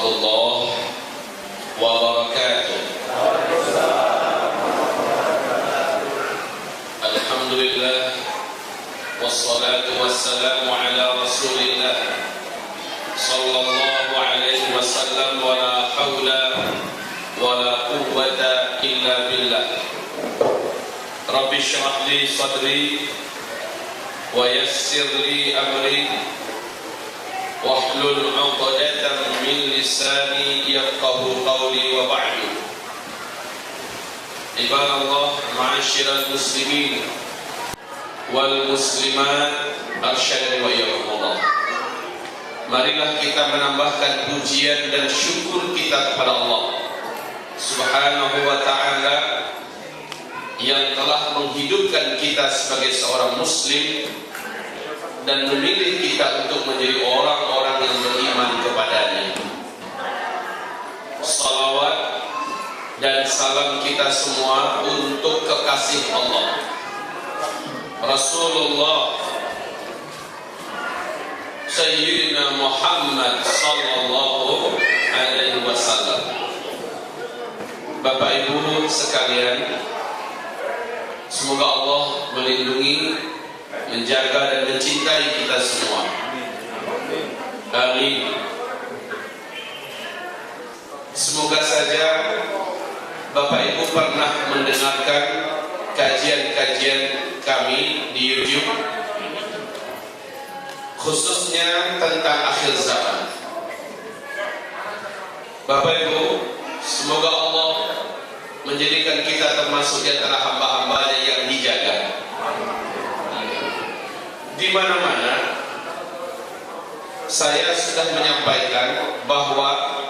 warahmatullahi wabarakatuh. Alhamdulillah, wassalatu wassalamu ala rasulillah sallallahu alaihi wasallam, wa la hawla wa la quwwata illa billah. Rabbi shrah li sadri wa yassir li amri wahlul 'uqdatam min lisani yafqahu qawli wa ba'du. Ibadallah, ma'asyiral muslimin wal muslimat, arsyadani wa iyyakumullah. Marilah kita menambahkan pujian dan syukur kita kepada Allah Subhanahu wa ta'ala yang telah menghidupkan kita sebagai seorang muslim dan memilih kita untuk menjadi orang-orang yang beriman kepadanya. Salawat dan salam kita semua untuk kekasih Allah Rasulullah Sayyidina Muhammad sallallahu alaihi wasallam. Bapak Ibu sekalian, semoga Allah melindungi, menjaga dan mencintai kita semua. Amin. Semoga saja Bapak Ibu pernah mendengarkan kajian-kajian kami di YouTube, khususnya tentang akhir zaman. Bapak Ibu, semoga Allah menjadikan kita termasuk di antara hamba-hambanya yang dijaga. Di mana-mana saya sudah menyampaikan bahwa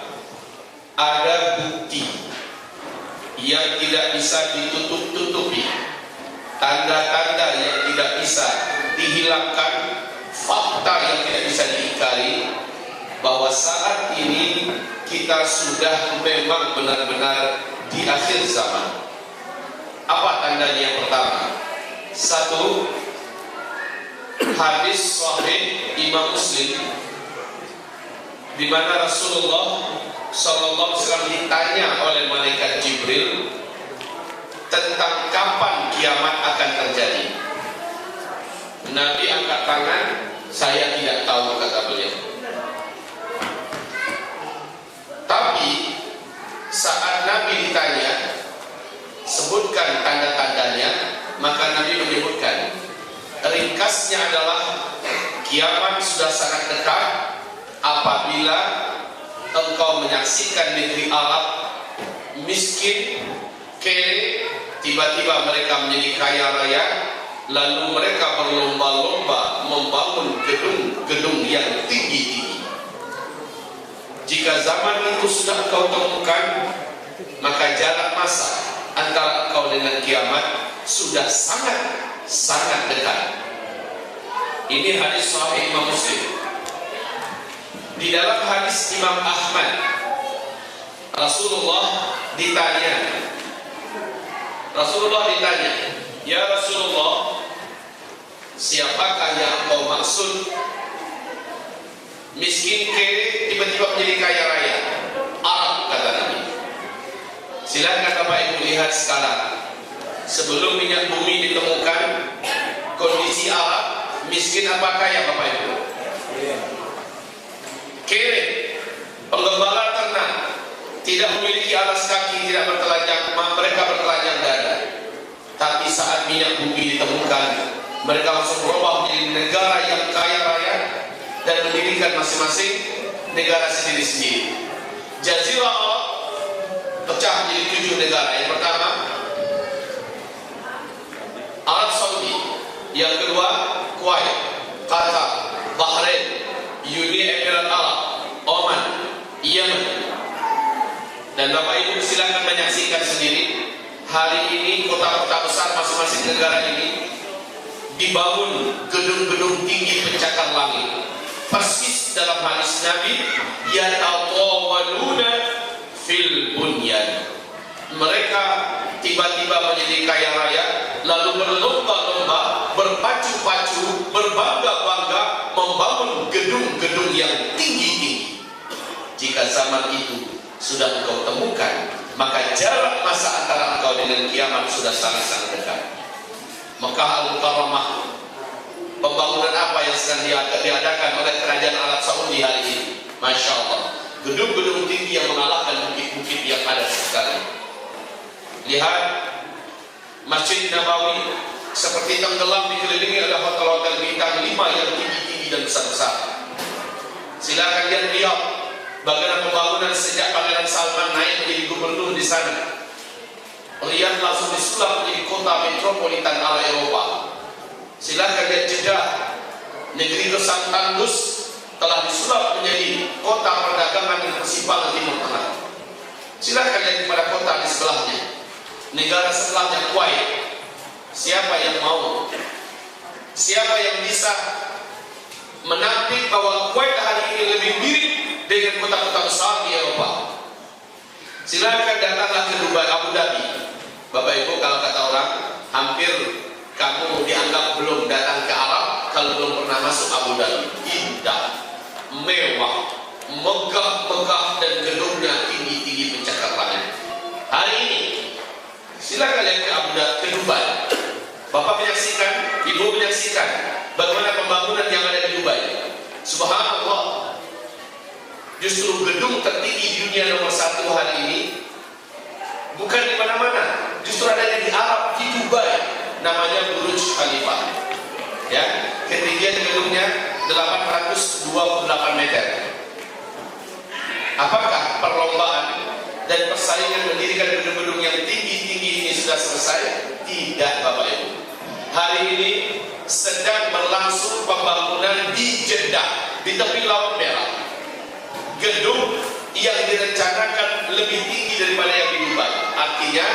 ada bukti yang tidak bisa ditutup-tutupi, tanda-tanda yang tidak bisa dihilangkan, fakta yang tidak bisa diingkari, bahwa saat ini kita sudah memang benar-benar di akhir zaman. Apa tandanya? Yang pertama, satu, hadis sahih Imam Muslim di mana Rasulullah sallallahu alaihi wasallam ditanya oleh malaikat Jibril tentang kapan kiamat akan terjadi. Nabi angkat tangan, saya tidak tahu, kata beliau. Tapi saat Nabi ditanya, sebutkan tanda-tandanya, maka Nabi menyebutkan, ringkasnya adalah kiamat sudah sangat dekat apabila engkau menyaksikan negeri Arab miskin, kere, tiba-tiba mereka menjadi kaya raya, lalu mereka berlomba-lomba membangun gedung-gedung yang tinggi-tinggi. Jika zaman itu sudah engkau temukan, maka jarak masa antara engkau dengan kiamat sudah sangat dekat. Ini hadis sahih Imam Muslim. Di dalam hadis Imam Ahmad, Rasulullah ditanya, ya Rasulullah, siapakah yang engkau maksud miskin, kere, tiba-tiba menjadi kaya raya? Arab, kata Nabi. Silakan Bapak Ibu lihat sekarang, sebelum minyak bumi ditemukan, kondisi Arab miskin apa kaya, Bapak Ibu? Kere, penggembala ternak, tidak memiliki alas kaki, tidak bertelanjang, mereka bertelanjang dada. Tapi saat minyak bumi ditemukan, mereka langsung berubah menjadi negara yang kaya raya dan mendirikan masing-masing negara sendiri-sendiri. Jazirah Arab pecah menjadi 7 negara. Yang pertama, Arab Saudi. Yang kedua, Kuwait, Qatar, Bahrain, Uni Emirat Arab, Oman, Yemen. Dan Bapak Ibu silakan menyaksikan sendiri. Hari ini kota-kota besar masing-masing negara ini dibangun gedung-gedung tinggi pencakar langit. Persis dalam hadis Nabi, yatawaluna fil bunyan. Mereka tiba-tiba menjadi kaya raya, lalu berlomba-lomba, berpacu-pacu, berbangga-bangga membangun gedung-gedung yang tinggi-tinggi. Jika jika zaman itu sudah engkau temukan, maka jarak masa antara engkau dengan kiamat sudah sangat-sangat dekat. Mekah Al-Mukarramah, pembangunan apa yang sedang diadakan oleh kerajaan Arab Saudi hari ini? Masya Allah, gedung-gedung tinggi yang mengalahkan bukit-bukit yang ada sekarang. Lihat Masjid Nabawi seperti tenggelam dikelilingi oleh hotel-hotel bintang 5 yang tinggi-tinggi dan besar-besar. Silakan lihat bagaimana pembangunan sejak Pangeran Salman naik menjadi gubernur di sana. Riyadh langsung disulap menjadi kota metropolitan ala Eropa. Silakan lihat Jeddah, negeri Resang Tandus, telah disulap menjadi kota perdagangan dan persimpangan Timur Tengah. Silakan lihat pada kota di sebelahnya, negara sebelahnya Kuwait. Siapa yang mau? Siapa yang bisa menampik bahwa Kuwait hari ini lebih mirip dengan kota-kota besar di Eropa? Silakan datanglah ke Dubai, Abu Dhabi. Bapak Ibu, kalau kata orang, hampir kamu dianggap belum datang ke Arab kalau belum pernah masuk Abu Dhabi. Indah, mewah, megah-megah, dan gedungnya tinggi-tinggi pencakar langit. Hari ini silakan lihat ke Abu Dhabi, ke Dubai. Bapak menyaksikan, Ibu menyaksikan bagaimana pembangunan yang ada di Dubai. Subhanallah, justru gedung tertinggi di dunia nomor 1 hari ini bukan di mana-mana, justru adanya di Arab, di Dubai, namanya Burj Khalifa. Ya, ketinggian gedungnya 828 meter. Apakah perlombaan dan persaingan mendirikan gedung-gedung yang tinggi-tinggi ini sudah selesai? Tidak, Bapak Ibu. Hari ini sedang berlangsung pembangunan di Jeddah, di tepi Laut Merah. Gedung yang direncanakan lebih tinggi daripada yang di Dubai. Artinya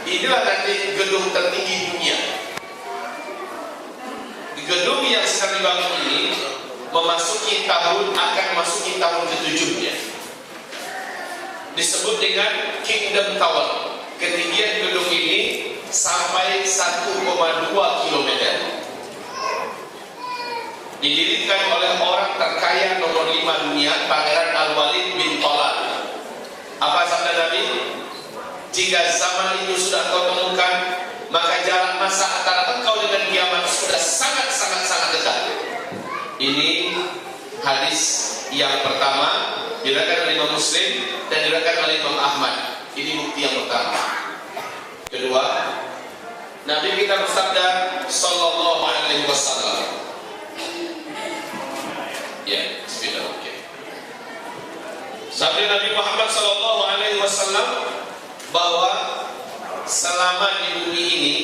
inilah nanti gedung tertinggi dunia. Gedung yang sedang dibangun ini akan memasuki tahun ke-7-nya. Disebut dengan Kingdom Tower. Ketinggian gedung ini sampai 1,2 km. Didirikan oleh orang terkaya nomor 5 dunia, Pangeran Al-Walid bin Talal. Apa sabda Nabi? Jika zaman itu sudah kau temukan, maka jarak masa antara engkau dengan kiamat sudah sangat dekat. Ini hadis yang pertama diriwayatkan oleh Imam Muslim dan diriwayatkan oleh Imam Ahmad. Ini bukti yang pertama. Kedua, Nabi kita bersabda sallallahu alaihi wasallam. Ya, bismillah. Okay. Sabda Nabi Muhammad sallallahu alaihi wasallam bahwa selama di bumi ini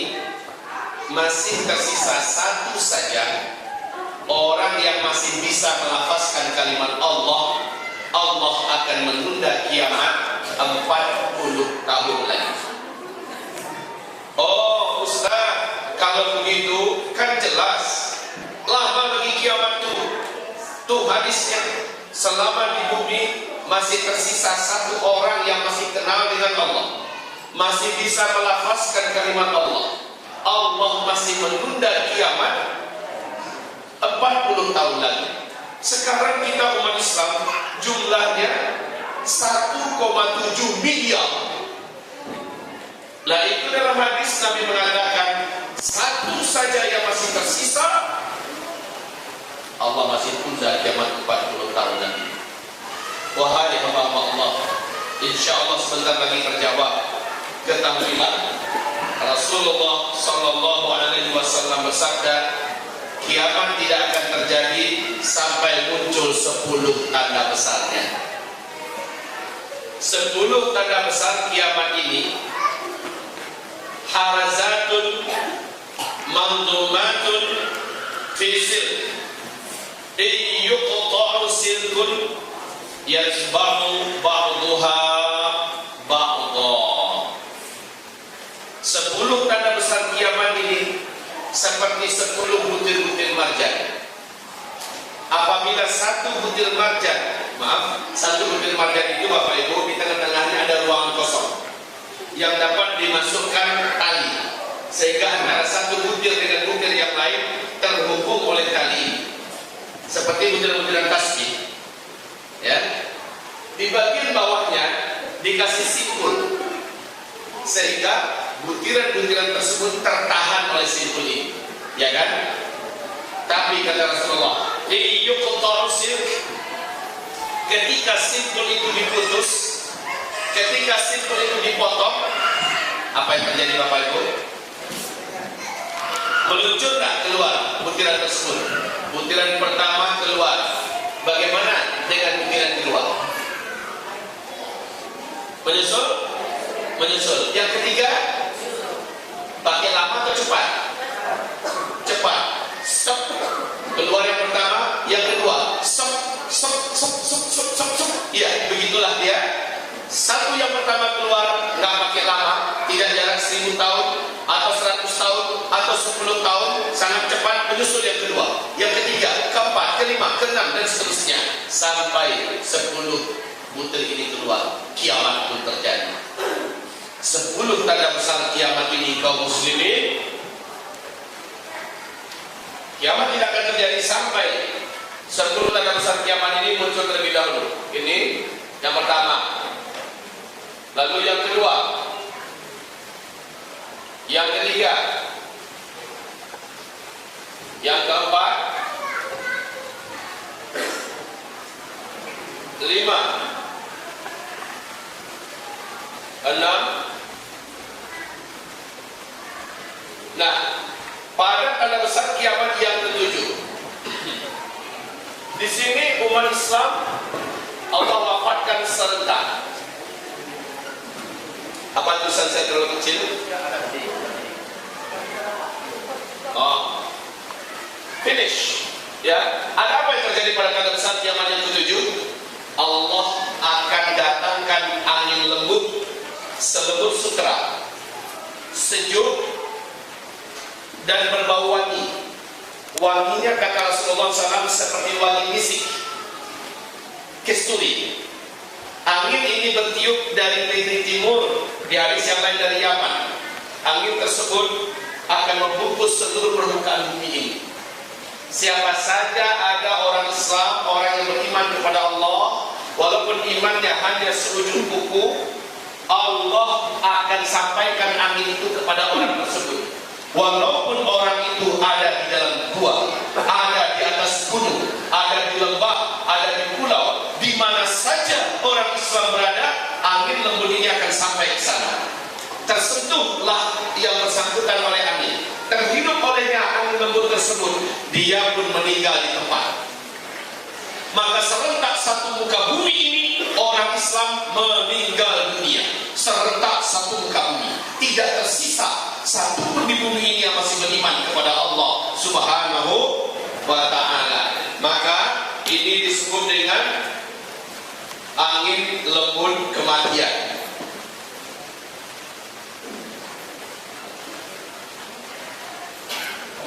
masih tersisa satu saja orang yang masih bisa melafazkan kalimat Allah, Allah akan menunda kiamat 40 tahun lagi. Oh Ustaz, kalau begitu kan jelas lama bagi kiamat tuh hadisnya. Selama di bumi masih tersisa satu orang yang masih kenal dengan Allah, masih bisa melafazkan kalimat Allah, Allah masih menunda kiamat 40 tahun lagi. Sekarang kita umat Islam jumlahnya 1,7 miliar. Lah itu dalam hadis Nabi mengatakan satu saja yang masih tersisa, Allah masih tunda kiamat 40 tahun lagi. Wahai hamba Allah, insya Allah sebentar lagi terjawab. Ketahuilah Rasulullah sallallahu alaihi wasallam bersabda, kiamat tidak akan terjadi sampai muncul 10 tanda besarnya. 10 tanda besar kiamat ini: harazatun mandumatun fi silk, yuqta'u silkun yatba'u ba'duha ba'dha. 10 tanda besar kiamat ini seperti 10 butir-butir marjan. Apabila satu butir marjan itu Bapak Ibu, di tengah-tengahnya ada ruangan kosong yang dapat dimasukkan tali, sehingga antara satu butir dengan butir yang lain terhubung oleh tali, seperti butir-butiran tasbih. Ya, Di bagian bawahnya dikasih simpul, sehingga butiran-butiran tersebut tertahan oleh simpul ini, ya kan? Tapi kata Rasulullah, ketika simpul itu diputus, ketika simpul itu dipotong, apa yang terjadi Bapak Ibu? Meluncur tak keluar butiran tersebut? Butiran pertama keluar. Bagaimana dengan butiran kedua? Menyusul? Menyusul. Yang ketiga, pakai lama atau cepat? Cepat. Stop. Keluar yang pertama, yang kedua. Stop, stop, stop, stop, stop, stop, stop. Ya, begitulah dia. Satu yang pertama keluar, nggak pakai lama, tidak jarak 1000 tahun, atau 100 tahun, atau 10 tahun, sangat cepat menyusul yang kedua, yang ketiga, keempat, kelima, keenam, dan seterusnya, sampai 10 butir ini keluar, kiamat pun terjadi. 10 tanda besar kiamat ini kaum muslimin. Kiamat tidak akan terjadi sampai 10 tanda besar kiamat ini muncul terlebih dahulu. Ini yang pertama. Lalu yang kedua, yang ketiga, yang keempat, 5, 6. Nah, pada tanda besar kiamat yang ketujuh, di sini umat Islam Allah wafatkan serentak. Apa tulisan saya terlalu kecil? Oh, finish. Ya, ada apa yang terjadi pada tanda besar kiamat yang ketujuh? Allah akan datangkan angin lembut selembut sutera, sejuk dan berbau wangi. Wanginya kata Rasulullah SAW seperti wangi misik, kesturi. Angin ini bertiup dari timur, di hadis yang lain dari Yaman. Angin tersebut akan membungkus seluruh permukaan bumi ini. Siapa saja ada orang Islam, orang yang beriman kepada Allah, walaupun imannya hanya seujung kuku, Allah akan sampaikan angin itu kepada orang tersebut. Walaupun orang itu ada di dalam gua, ada di atas gunung, ada di lembah, ada di pulau, di mana saja orang Islam berada, angin lembut ini akan sampai ke sana. Tersentuhlah yang bersangkutan oleh angin, terhidup olehnya angin lembut tersebut, dia pun meninggal di tempat. Maka serentak satu muka bumi ini orang Islam meninggal dunia. Serentak satu muka bumi, tidak tersisa satu pun di bumi ini yang masih beriman kepada Allah Subhanahu wa ta'ala. Maka ini disebut dengan angin lembut kematian.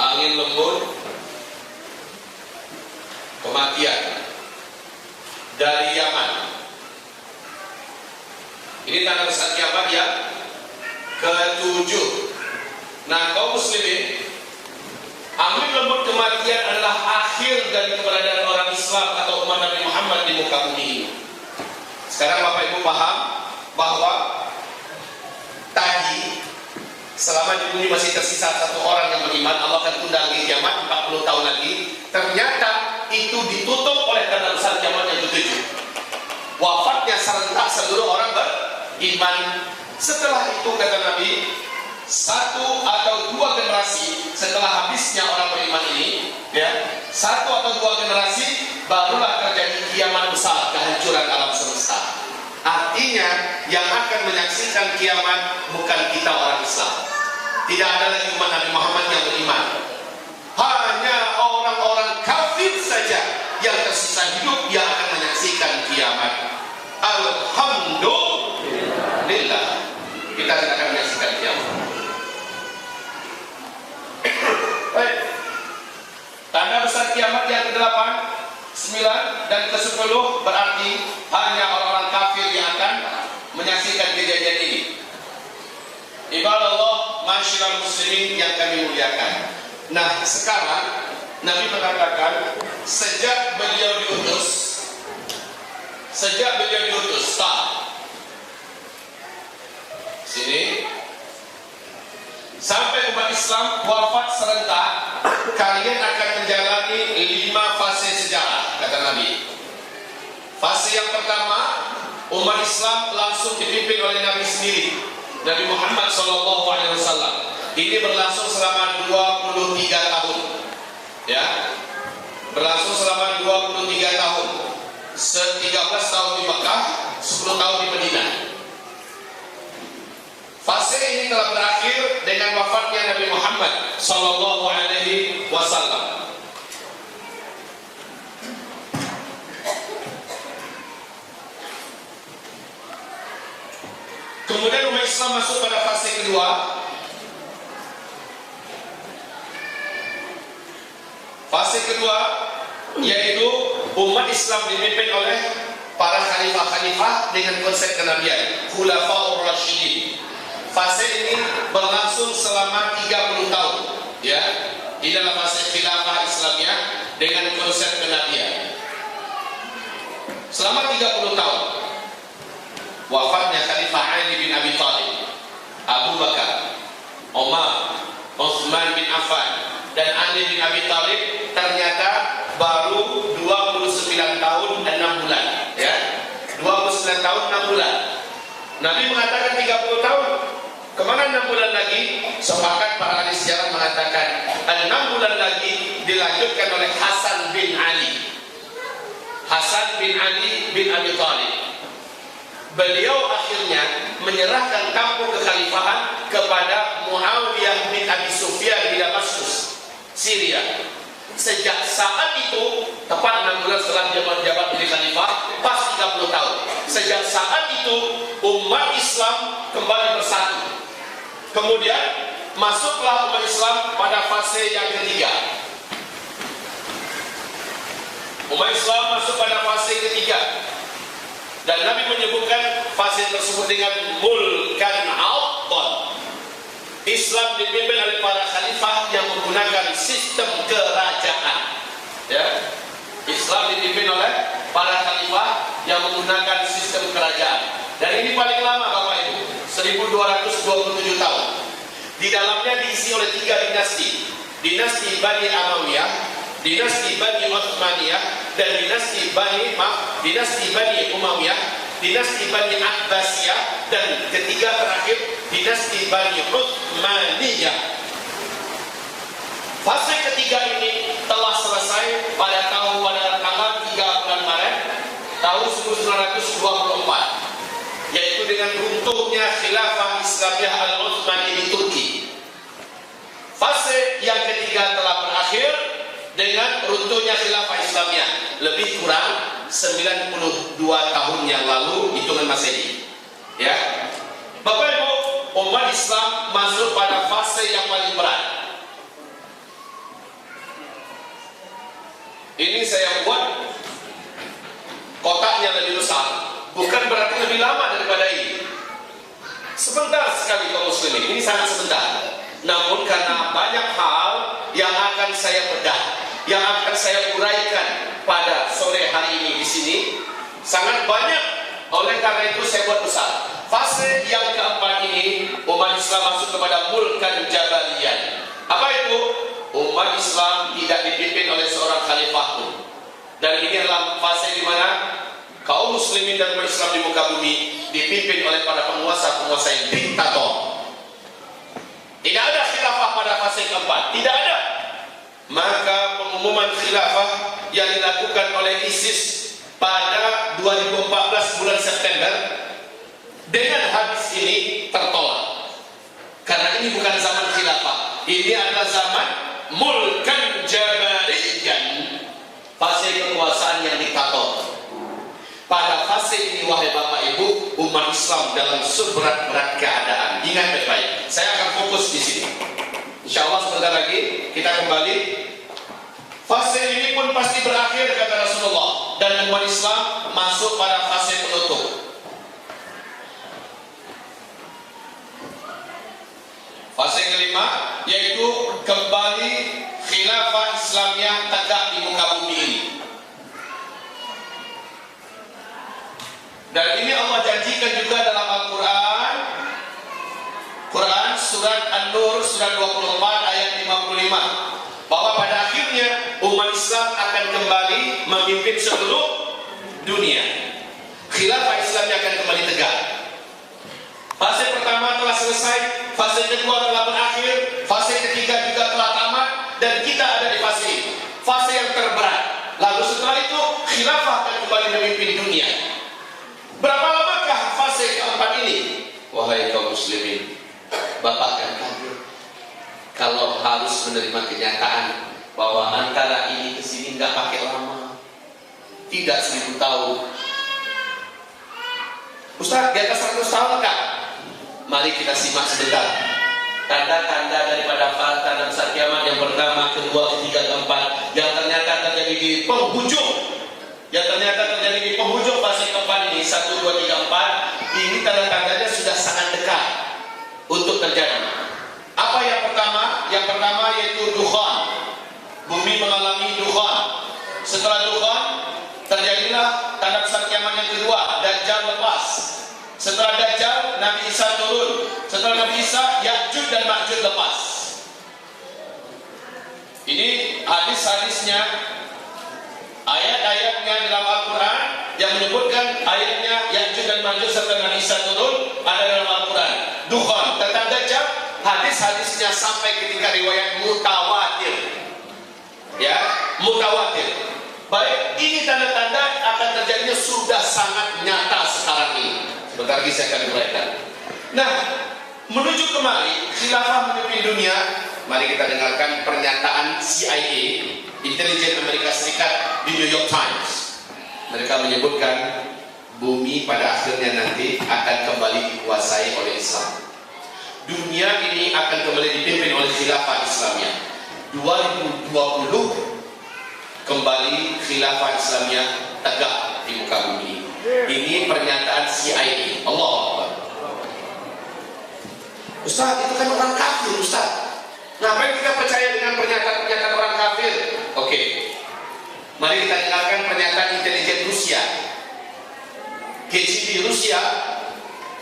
Angin lembut kematian dari Yaman. Ini tanda besar kiamat yang ketujuh. Nah, kaum muslimin, angin lembut kematian adalah akhir dari keberadaan orang Islam atau umat Nabi Muhammad di muka bumi ini. Sekarang Bapak Ibu paham bahwa tadi selama di bumi masih tersisa satu orang yang beriman, Allah akan tunda lagi kiamat 40 tahun lagi. Ternyata itu ditutup oleh tanda besar kiamat yang ketujuh. Wafatnya serentak seluruh orang beriman. Setelah itu kata Nabi, 1 atau 2 generasi setelah habisnya orang beriman ini, ya, 1 atau 2 generasi barulah terjadi kiamat besar, kehancuran alam semesta. Artinya yang akan menyaksikan kiamat bukan kita orang Islam. Tidak ada lagi umat Nabi Muhammad yang beriman. Hanya orang-orang kafir saja yang tersisa hidup yang akan menyaksikan kiamat. Alhamdulillah, kita tidak akan menyaksikan kiamat. Baik. Tanda besar kiamat yang ke-8, 9 dan ke-10 berarti hanya orang-orang kafir yang akan menyaksikan kejadian ini. Ibadah Allah, masyarakat muslimin yang kami muliakan. Nah, sekarang Nabi mengatakan sejak beliau diutus sampai umat Islam wafat serentak, kalian akan menjalani 5 fase sejarah, kata Nabi. Fase yang pertama, umat Islam langsung dipimpin oleh Nabi sendiri, Nabi Muhammad SAW. Ini berlangsung selama 23 tahun, ya, berlangsung selama 23 tahun. 13 tahun di Mekah, 10 tahun di Madinah. Fase ini telah berakhir dengan wafatnya Nabi Muhammad SAW. Kemudian umat Islam masuk pada fase kedua. Fase kedua yaitu umat Islam dipimpin oleh para khalifah-khalifah dengan konsep kenabian, Khulafaur Rasyidin. Fase ini berlangsung selama 30 tahun, ya. Ini adalah fase khilafah Islamiyah dengan konsep kenabian. Selama 30 tahun wafatnya Khalifah Ali bin Abi Thalib, Abu Bakar, Umar, Utsman bin Affan, dan Ali bin Abi Thalib ternyata baru 29 tahun 6 bulan, ya. 29 tahun 6 bulan. Nabi mengatakan 30 tahun. Kemana 6 bulan lagi? Sepakat para ahli sejarah mengatakan 6 bulan lagi dilanjutkan oleh Hasan bin Ali. Hasan bin Ali bin Abi Thalib. Beliau akhirnya menyerahkan tampuk kekhalifahan kepada Muawiyah bin Abi Sufyan di Damaskus, Syria. Sejak saat itu, tepat 6 bulan setelah dia menjabat menjadi khalifah, pas 30 tahun. Sejak saat itu, umat Islam kembali bersatu. Kemudian masuklah umat Islam pada fase yang ketiga. Umat Islam masuk pada fase ketiga. Dan Nabi menyebutkan fase tersebut dengan mulkan a'dhan. Islam dipimpin oleh para khalifah yang menggunakan sistem kerajaan. Ya. Islam dipimpin oleh para khalifah yang menggunakan sistem kerajaan. Dan ini paling lama Bapak Ibu, 1227 tahun. Di dalamnya diisi oleh 3 dinasti. Dinasti Bani Amawiyah, dinasti Bani Utsmaniyah, dan dinasti Bani Umayyah, dinasti Bani Abbasiyah, dan ketiga terakhir dinasti Bani Utsmaniyah. Fase ketiga ini telah selesai pada tanggal 3 bulan Maret tahun 1924, yaitu dengan runtuhnya khilafah Islamiyah Al-Utsmani di Turki. Fase yang ketiga telah berakhir dengan runtuhnya khilafah Islamiyah lebih kurang 92 tahun yang lalu hitungan Masehi. Ya. Bapak Ibu, umat Islam masuk pada fase yang paling berat. Ini saya buat kotaknya lebih besar, bukan berarti lebih lama daripada ini. Sebentar sekali kaum muslimin, ini sangat sebentar. Namun karena banyak hal yang akan saya bedah, yang akan saya uraikan pada sore hari ini di sini, sangat banyak. Oleh karena itu saya buat besar. Fase yang keempat ini umat Islam masuk kepada mulkan jabaliyan. Apa itu? Umat Islam tidak dipimpin oleh seorang khalifah pun. Dan ini adalah fase di mana kaum muslimin dan umat Islam di muka bumi dipimpin oleh para penguasa-penguasa yang diktator. Tidak ada khilafah pada fase keempat, tidak ada. Maka pengumuman khilafah yang dilakukan oleh ISIS pada 2014 bulan September dengan hadis ini tertolak. Karena ini bukan zaman khilafah, ini adalah zaman mulkan jabariyan, fase kekuasaan yang diktator. Pada fase ini wahai Bapak Ibu, umat Islam dalam seberat-berat keadaan. Ingat baik-baik, saya akan fokus di sini. Insya Allah sebentar lagi kita kembali. Fase ini pun pasti berakhir kata Rasulullah, dan umat Islam masuk pada fase penutup. Fase kelima yaitu kembali khilafah Islamiyah tegak di muka bumi ini. Dan ini Allah janjikan juga dalam Al-Quran, Quran surat An-Nur surat 24 ayat 55 bahwa pada akhirnya umat Islam akan kembali memimpin seluruh dunia. Khilafah Islamnya akan kembali tegak. Fase pertama telah selesai, fase kedua telah berakhir, fase ketiga juga telah tamat, dan kita ada di fase ini, fase yang terberat. Lalu setelah itu khilafah akan kembali memimpin dunia. Berapa lamakah fase keempat ini? Wahai kaum muslimin, Bapak akan kaget kalau harus menerima kenyataan bahwa antara ini ke sini nggak pakai lama, tidak 1000 tahun. Ustaz, di atas 100 tahun enggak? Mari kita simak sebentar tanda-tanda daripada tanda besar kiamat yang pertama, kedua, ketiga, keempat, yang ternyata terjadi di penghujung, fase keempat ini. 1, 2, 3, 4 ini tanda-tandanya sudah sangat dekat untuk terjadi. Apa yang pertama? Yang pertama yaitu dukhan. Bumi mengalami dukhan. Setelah dukhan terjadilah tanda besar kiamat yang kedua, Dajjal lepas. Setelah Dajjal, Nabi Isa turun. Setelah Nabi Isa, Ya'juj dan Ma'juj lepas. Ini hadis-hadisnya, ayat-ayatnya dalam Al-Quran yang menyebutkan ayatnya Ya'juj dan Ma'juj serta Nabi Isa turun ada dalam Al-Quran. Dukhan tentang Dajjal, hadis-hadisnya sampai ketika riwayat mutawatir. Ya, mutawatir. Baik, ini tanda-tanda akan terjadinya sudah sangat nyata sekarang ini. Sebentar lagi saya akan uraikan. Nah, menuju kemari khilafah memimpin dunia, mari kita dengarkan pernyataan CIA, Intelijen Amerika Serikat, di New York Times. Mereka menyebutkan bumi pada akhirnya nanti akan kembali dikuasai oleh Islam. Dunia ini akan kembali dipimpin oleh khilafah Islamnya. 2020 kembali khilafah Islamnya tegak di muka bumi. Ini pernyataan CIA. Allah Akbar. Ustaz, itu kan orang kafir, Ustaz. Ngapain kita percaya dengan pernyataan orang kafir? Oke. Mari kita dengarkan pernyataan intelijen Rusia. KGB Rusia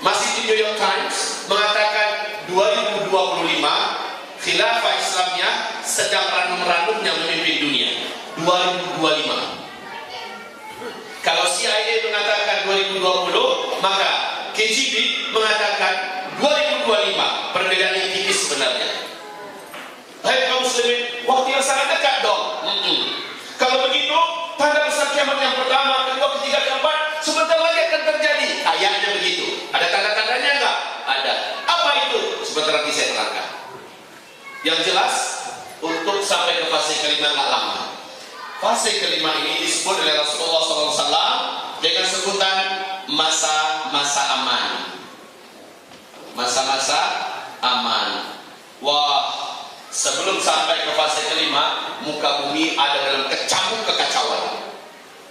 masih di New York Times mengatakan 2025 khilafah Islamnya sedang ranum-ranumnya memimpin dunia. 2025. Kalau CIA mengatakan 2020, maka KGB mengatakan 2025. Perbedaan yang tipis sebenarnya. Hai kaum muslimin, waktu yang sangat dekat dong. Kalau begitu, tanda besar kiamat yang pertama, kedua, ketiga, keempat sebentar lagi akan terjadi. Kayaknya begitu. Ada tanda-tandanya enggak? Ada. Apa itu? Sebentar lagi saya terangkan. Yang jelas, untuk sampai ke fase kelima enggak lama. Fase kelima ini disebut oleh Rasulullah SAW dengan sebutan masa-masa aman. Masa-masa aman. Wah, sebelum sampai ke fase kelima, muka bumi ada dalam kecamuk kekacauan.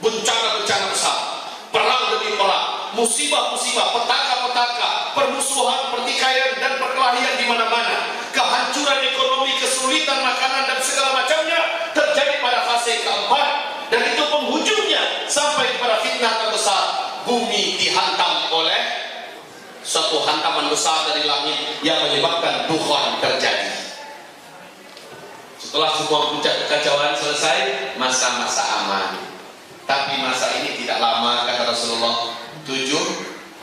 Bencana-bencana besar, perang demi perang, musibah-musibah, petaka-petaka, permusuhan, pertikaian dan perkelahian di mana-mana. Kehancuran ekonomi, kesulitan makanan dan segala macamnya terjadi pada fase keempat, dan itu penghujungnya sampai kepada fitnah terbesar. Bumi dihantam oleh suatu hantaman besar dari langit yang menyebabkan dukhan terjadi. Setelah semua puncak kekacauan selesai, masa-masa aman. Tapi masa ini tidak lama, kata Rasulullah. 7,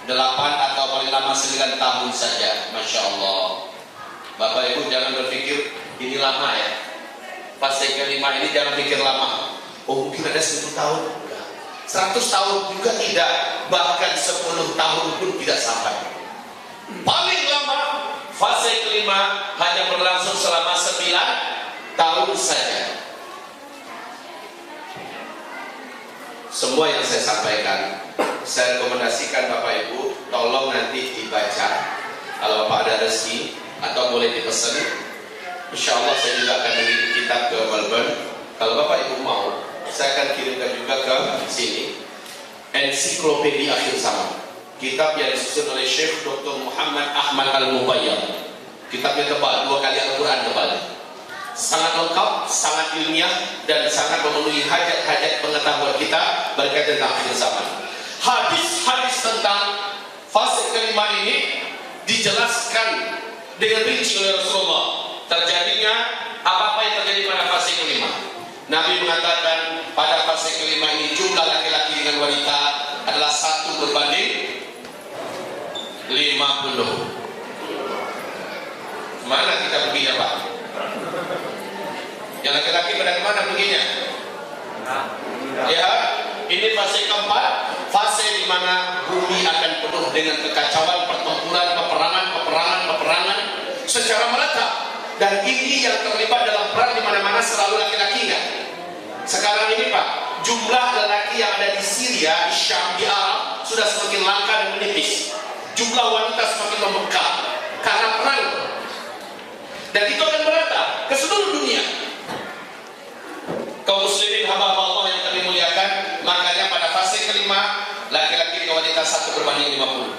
8 atau paling lama 9 tahun saja. Masya Allah. Bapak Ibu jangan berpikir ini lama ya. Fase kelima ini jangan pikir lama. Oh mungkin ada 10 tahun, 100 tahun juga tidak, bahkan 10 tahun pun tidak sampai. Paling lama fase kelima hanya berlangsung selama 9 tahun saja. Semua yang saya sampaikan, saya rekomendasikan Bapak Ibu tolong nanti dibaca. Kalau Bapak ada rezeki atau boleh dipesan, insya Allah saya juga akan mengirim kitab ke Melbourne. Kalau Bapak Ibu mau, saya akan kirimkan juga ke sini Ensiklopedia Akhir Zaman, kitab yang disusun oleh Syekh Dr. Muhammad Ahmad Al-Mubayyad. Kitabnya tebal, 2 kali Al-Quran tebal, sangat lengkap, sangat ilmiah, dan sangat memenuhi hajat-hajat pengetahuan kita berkaitan tentang akhir zaman. Hadis-hadis tentang fase kelima ini dijelaskan dengan rinci oleh Rasulullah terjadinya apa-apa yang terjadi pada fase kelima. Nabi mengatakan pada fase kelima ini jumlah laki-laki dengan wanita adalah 1 berbanding 50. Mana kita perginya Pak? Yang laki-laki pada kemana perginya? Ya, ini fase keempat, fase di mana bumi akan penuh dengan kekacauan, pertempuran, peperangan secara merata. Dan ini yang terlibat dalam perang di mana-mana selalu laki-lakinya. Sekarang ini Pak, jumlah lelaki yang ada di Syria, di Syam, di Arab sudah semakin langka dan menipis. Jumlah wanita semakin membengkak karena perang. Dan itu akan merata ke seluruh dunia. Kaum muslimin hamba Allah yang kami muliakan, makanya pada fase kelima laki-laki dengan wanita 1 berbanding 50.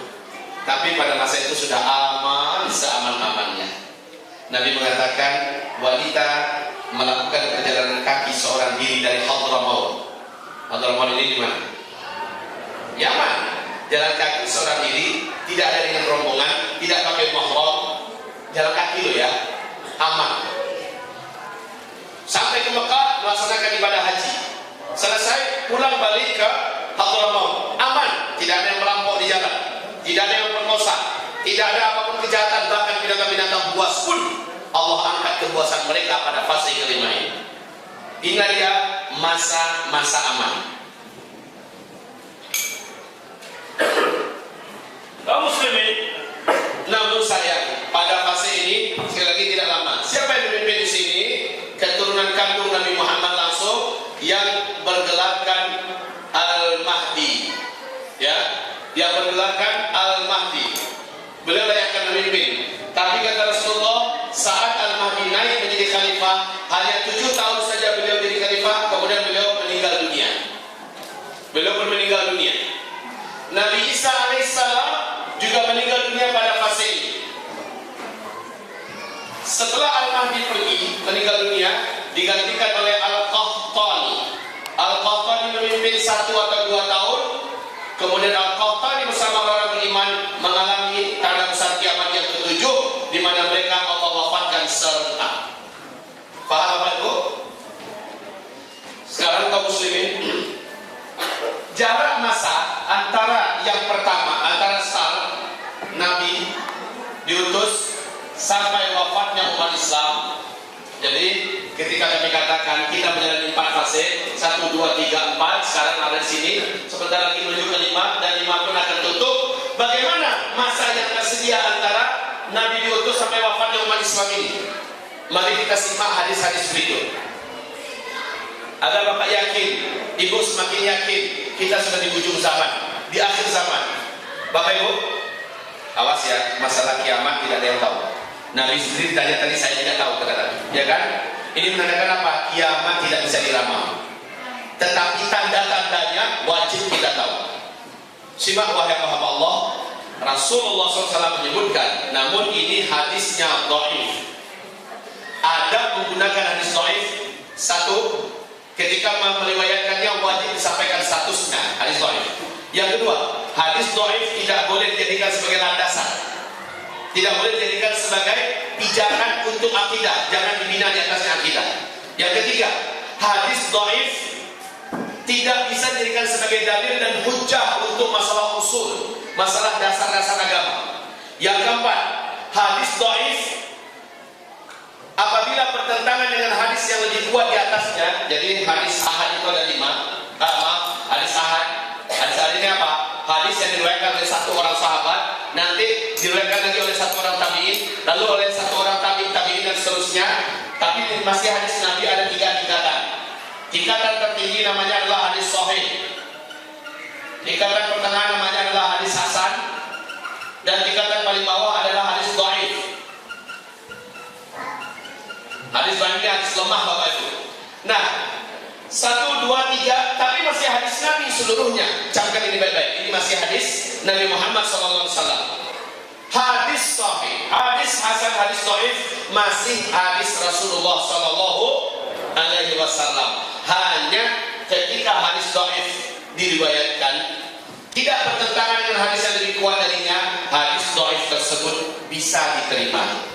Tapi pada masa itu sudah aman, seaman-amannya. Nabi mengatakan wanita melakukan perjalanan kaki seorang diri dari Hadramaut. Hadramaut ini di mana? Yaman. Jalan kaki seorang diri, tidak ada dengan rombongan, tidak pakai mahram, jalan kaki loh ya, aman. Sampai ke Mekah melaksanakan ibadah haji. Selesai pulang balik ke Hadramaut, aman, tidak ada yang merampok di jalan, tidak ada yang perkosa, tidak ada apapun kejahatan, bahkan binatang-binatang buas pun Allah angkat kebuasan mereka pada fase kelima ini. Inilah dia masa aman. Kaum muslimin, namun sayang pada fase ini sekali lagi tidak lama. Siapa yang memimpin di sini? Keturunan kandung Nabi Muhammad langsung yang bergelarkan Al-Mahdi, ya, yang bergelarkan Al-Mahdi. Beliau yang akan memimpin. Tapi kata Rasulullah, saat Al-Mahdi naik menjadi khalifah, hanya 7 tahun saja beliau menjadi khalifah, kemudian beliau meninggal dunia. Beliau pun meninggal dunia. Nabi Isa alaihissalam juga meninggal dunia pada fase ini. Setelah Al-Mahdi pergi meninggal dunia, digantikan oleh Al-Qahtani. Al-Qahtani memimpin 1 atau 2 tahun. Kemudian Al-Qahtani bersama orang beriman mengalami tanda besar kiamat yang ke-7, di mana mereka Allah wafatkan serentak. Paham apa itu? Sekarang kaum muslimin, jarak masa antara yang pertama, antara start Nabi diutus sampai wafatnya umat Islam. Jadi ketika kami katakan kita menjalani 4 fase, 1, 2, 3, 4, sekarang ada di sini, sebentar lagi menuju ke 5 dan 5 pun akan tutup. Bagaimana masa yang tersedia antara Nabi diutus sampai wafatnya umat Islam ini? Mari kita simak hadis-hadis berikut. Agar Bapak yakin, Ibu semakin yakin kita sudah di ujung zaman, di akhir zaman. Bapak Ibu, awas ya, masalah kiamat tidak ada yang tahu. Nabi sendiri tanya tadi, saya tidak tahu, kata Nabi, ya kan? Ini menandakan apa? Kiamat tidak bisa diramal. Tetapi tanda-tandanya wajib kita tahu. Simak wahai hamba Allah, Rasulullah SAW menyebutkan, namun ini hadisnya dhaif. Ada menggunakan hadis dhaif. 1, ketika meriwayatkannya wajib disampaikan statusnya, hadis dhaif. Yang kedua, hadis dhaif tidak boleh dijadikan sebagai landasan, tidak boleh dijadikan sebagai pijakan untuk akidah, jangan dibina di atasnya akidah. Yang ketiga, hadis dhaif tidak bisa dijadikan sebagai dalil dan hujjah untuk masalah usul, masalah dasar-dasar agama. Yang keempat, hadis dhaif apabila bertentangan dengan hadis yang lebih kuat di atasnya. Jadi hadis ahad itu ada 5. Hadis ahad. Hadis ahad ini apa? Hadis yang diriwayatkan oleh 1 orang sahabat, nanti diriwayatkan lagi oleh 1 orang tabi'in, lalu oleh 1 orang tabi'in dan seterusnya. Tapi masih hadis Nabi ada 3 tingkatan. Tingkatan tertinggi namanya adalah hadis sahih. Tingkatan pertengahan namanya adalah hadis hasan, dan tingkatan paling bawah adalah hadis dhaif. Hadis dhaif ini hadis lemah Bapak Ibu. Nah, 1, 2, 3, tapi masih hadis Nabi seluruhnya. Camkan ini baik-baik. Ini masih hadis Nabi Muhammad SAW. Hadis sahih, hadis hasan, hadis dhaif masih hadis Rasulullah SAW. Hanya ketika hadis dhaif diriwayatkan tidak bertentangan dengan hadis yang lebih kuat darinya, hadis dhaif tersebut bisa bisa diterima.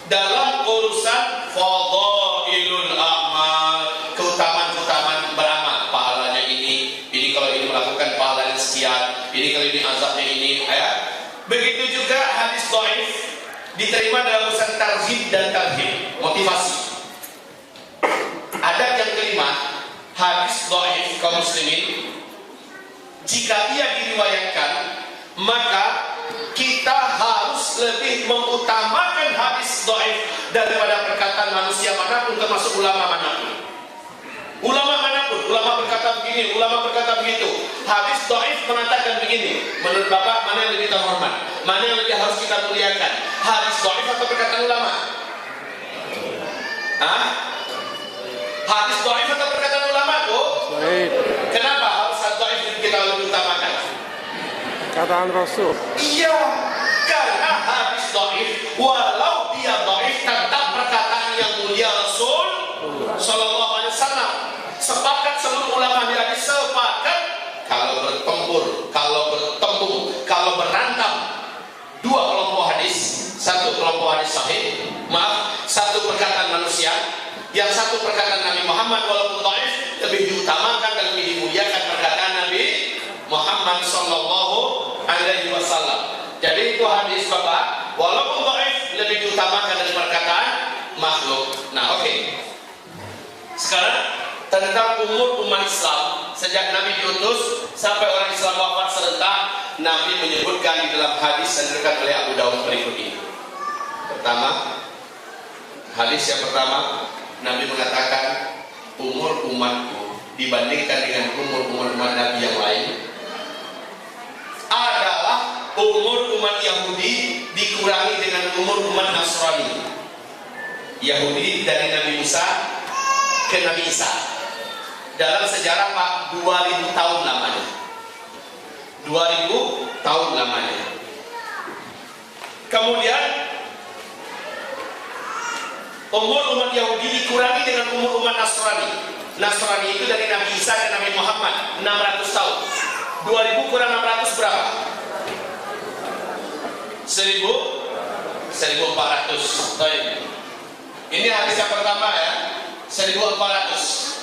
Dalam urusan fadhailul amal, keutamaan-keutamaan beramal, pahalanya ini kalau ini melakukan pahalanya sekian, ini kalau ini azabnya ini, ya. Begitu juga hadis dhaif diterima dalam urusan tarhib dan tarhib, motivasi. Adab yang kelima, hadis dhaif kaum muslimin, jika ia diriwayatkan, maka kita harus lebih mengutamakan hadis dhaif daripada perkataan manusia manapun, termasuk ulama manapun. Ulama manapun, ulama berkata begini, ulama berkata begitu. Hadis dhaif mengatakan begini. Menurut Bapak, mana yang lebih terhormat? Mana yang lebih harus kita muliakan? Hadis dhaif atau perkataan ulama? Hah? Hadis dhaif atau perkataan ulama, Bu? Kenapa harus hadis dhaif kita lebih utamakan? Kataan Rasul. Iya, karena hadis dhaif, walau dia dhaif, tetap perkataan yang mulia Rasul Sallallahu Alaihi Wasallam. Sepakat seluruh ulama hadis, sepakat kalau bertempur, kalau bertembung, kalau berantem, dua kelompok hadis, satu kelompok hadis sahih, satu perkataan manusia, yang satu perkataan Nabi Muhammad walaupun dhaif, lebih diutamakan dan lebih dimuliakan perkataan Nabi Muhammad Sallallahu Alaihi Wasallam. Jadi itu hadis Bapak, walaupun dhaif, lebih diutamakan dari perkataan makhluk. Nah, oke. Sekarang tentang umur umat Islam sejak Nabi diutus sampai orang Islam wafat serentak, Nabi menyebutkan di dalam hadis yang diriwayatkan oleh Abu Dawud berikut ini. Pertama, hadis yang pertama, Nabi mengatakan umur umatku dibandingkan dengan umur umat Nabi yang lain adalah umur umat Yahudi dikurangi dengan umur umat Nasrani. Yahudi dari Nabi Musa ke Nabi Isa. Dalam sejarah Pak, 2000 tahun lamanya. 2000 tahun lamanya. Kemudian umur umat Yahudi dikurangi dengan umur umat Nasrani. Nasrani itu dari Nabi Isa ke Nabi Muhammad 600 tahun. 2000 kurang 600 berapa? 1400. Baik. Ini hadis yang pertama ya, 1400.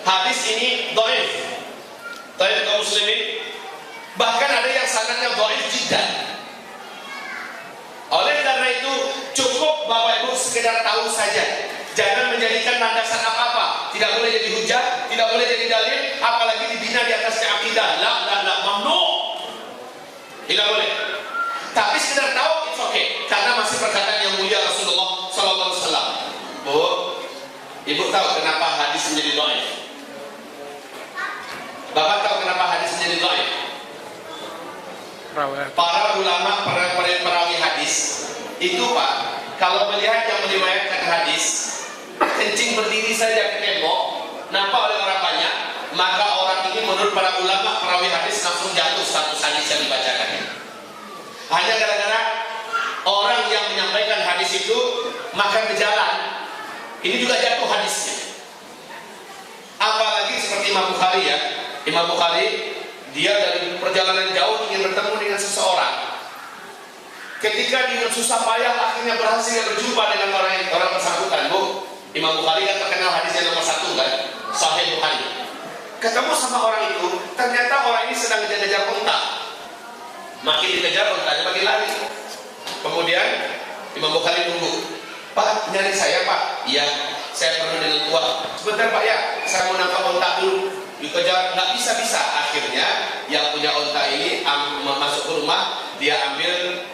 Hadis ini dhaif. Dhaif kaum muslimin. Bahkan ada yang sanadnya dhaif jiddan. Oleh karena itu cukup Bapak Ibu sekedar tahu saja. Jangan menjadikan landasan apa-apa. Tidak boleh jadi hujah, tidak boleh jadi dalil, apalagi dibina di atasnya akidah. La mamnu. Tidak boleh. Tapi sekedar tahu, it's okay. Karena masih perkataan yang mulia Rasulullah Sallallahu Alaihi Wasallam. Bu, Ibu tahu kenapa hadis menjadi dhaif? Bapak tahu kenapa hadis menjadi dhaif? Para ulama, para perawi hadis itu Pak, kalau melihat yang meriwayatkan hadis kencing berdiri saja ke tembok, nampak oleh orang banyak, maka orang ini menurut para ulama perawi hadis langsung jatuh status hadis yang dibacakan. Hanya gara-gara orang yang menyampaikan hadis itu makan di jalan, ini juga jatuh hadisnya. Apalagi seperti Imam Bukhari ya. Imam Bukhari, dia dari perjalanan jauh ingin bertemu dengan seseorang. Ketika dengan susah payah akhirnya berhasil berjumpa dengan orang bersangkutan. Bu, Imam Bukhari kan terkenal hadisnya nomor 1 kan, Sahih Bukhari. Ketemu sama orang itu, ternyata orang ini sedang ngejar-ngejar unta. Makin dikejar untanya makin lari. Kemudian Imam Bukhari nunggu. Pak, nyari saya Pak? Iya, saya perlu dengan uang. Sebentar Pak ya, saya mau nangkap unta dulu. Dikejar, nggak bisa. Akhirnya yang punya unta ini masuk ke rumah, dia ambil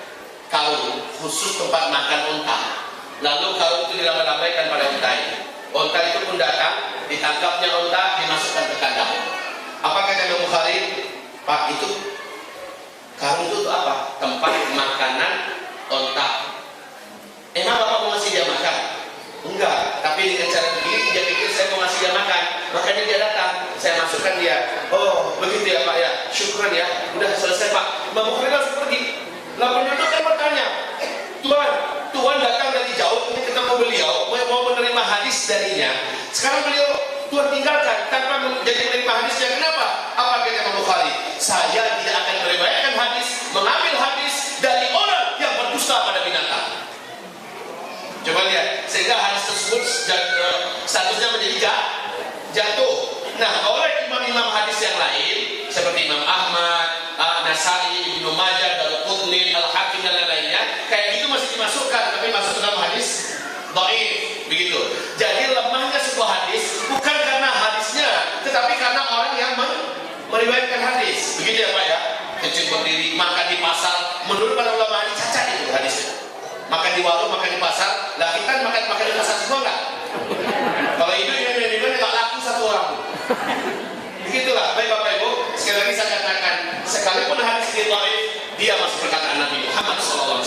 karung khusus tempat makan unta. Lalu karung itu dilambai-lambaikan pada unta ini. Unta itu pun datang, ditangkapnya unta, dimasukkan ke kandang. Apa kata Imam Bukhari? Pak, itu karung itu apa? Tempat makanan unta. Emang Bapak mau ngasih dia makan? Enggak, tapi dengan cara begini dia pikir saya mau ngasih dia makan, makanya dia datang, saya masukkan dia. Oh begitu ya Pak ya, syukuran ya, udah selesai Pak. Imam Bukhari langsung pergi. Lalu penduduk kan bertanya, Tuhan datang dari jauh ini ketemu beliau, mau menerima hadis darinya. Sekarang beliau Tuhan tinggalkan tanpa menjadi menerima hadisnya. Kenapa? Apa kata Imam Bukhari? Saya tidak akan meriwayatkan hadis, mengambil hadis dari orang yang An-Nasa'i, Ibnu Majah, Daruqutni, Al-Hakim dan lain-lainnya, kayak gitu masih dimasukkan, tapi masuk dalam hadis dhaif, begitu. Jadi lemahnya sebuah hadis bukan karena hadisnya, tetapi karena orang yang meriwayatkan hadis. Begitu ya Pak ya? Kecil berdiri, makan di pasar, menurut para ulama ini cacat itu hadisnya. Makan di warung, makan di pasar, lah kita makan di pasar semua enggak? Kalau itu yang nggak laku satu orang. Begitulah, baik Bapak Ibu, sekali lagi saya katakan, sekalipun hadis ini dhaif, dia masih perkataan Nabi Muhammad SAW.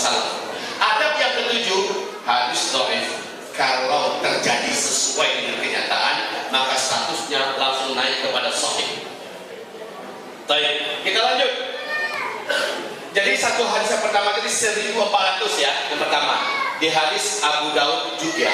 Adab yang ketujuh, hadis dhaif kalau terjadi sesuai dengan kenyataan, maka statusnya langsung naik kepada sahih. Baik, kita lanjut. Jadi satu hadis yang pertama tadi 1400 ya, yang pertama di hadis Abu Daud juga.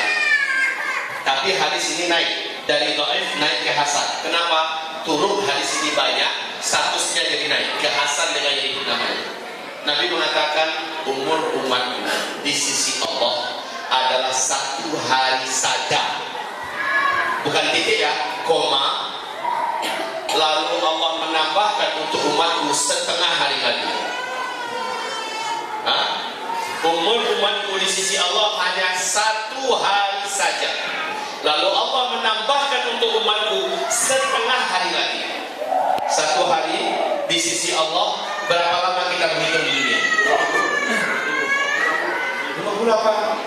Tapi hadis ini naik dari dhaif naik ke hasan. Kenapa? Turun hadis ini banyak, statusnya jadi naik ke hasan dengan ini namanya. Nabi mengatakan umur umatmu di sisi Allah adalah 1 hari saja, bukan titik ya, koma. Lalu Allah menambahkan untuk umatku setengah hari lagi. Umur umatku di sisi Allah hanya 1 hari saja. Lalu Allah menambahkan untuk umatku setengah hari lagi. 1 hari di sisi Allah, berapa lama kita menghitung di dunia? 50 apa?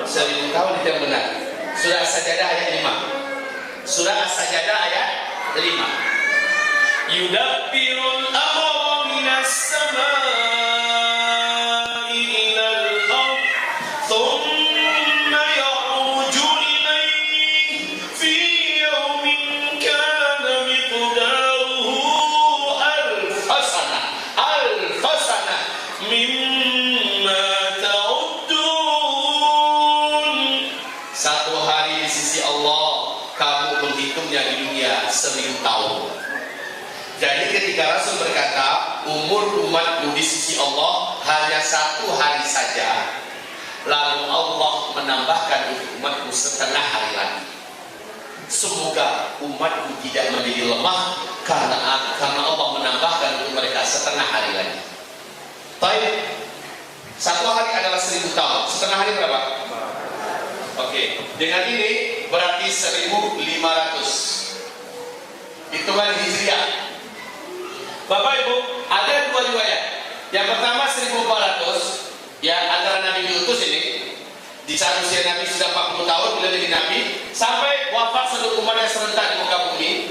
1000 tahun itu yang benar. Surah As-Sajdah ayat 5. Surah As-Sajdah ayat 5. Yudabbirul amra minas samaa'i ilal ardh thumma ya'ruju ilayhi fi yawmin kana miqdaruhu alf sanah mimma ta'uddun. 1 hari di sisi Allah kamu menghitungnya di dunia 1000 tahun. Jadi ketika Rasul berkata umur umatku di sisi Allah hanya 1 hari saja, lalu Allah menambahkan untuk umatku setengah hari lagi. Semoga umatku tidak menjadi lemah karena Allah menambahkan untuk mereka setengah hari lagi. Baik, 1 hari adalah 1000 tahun. Setengah hari berapa? Oke, dengan ini berarti 1500. Hitungan Hijriah. Bapak Ibu, ada 2 riwayat. Yang pertama 1400, ya antara Nabi diutus ini, di saat usia Nabi sudah 40 tahun bila jadi Nabi, sampai wafat seluruh umat yang serentak di muka bumi,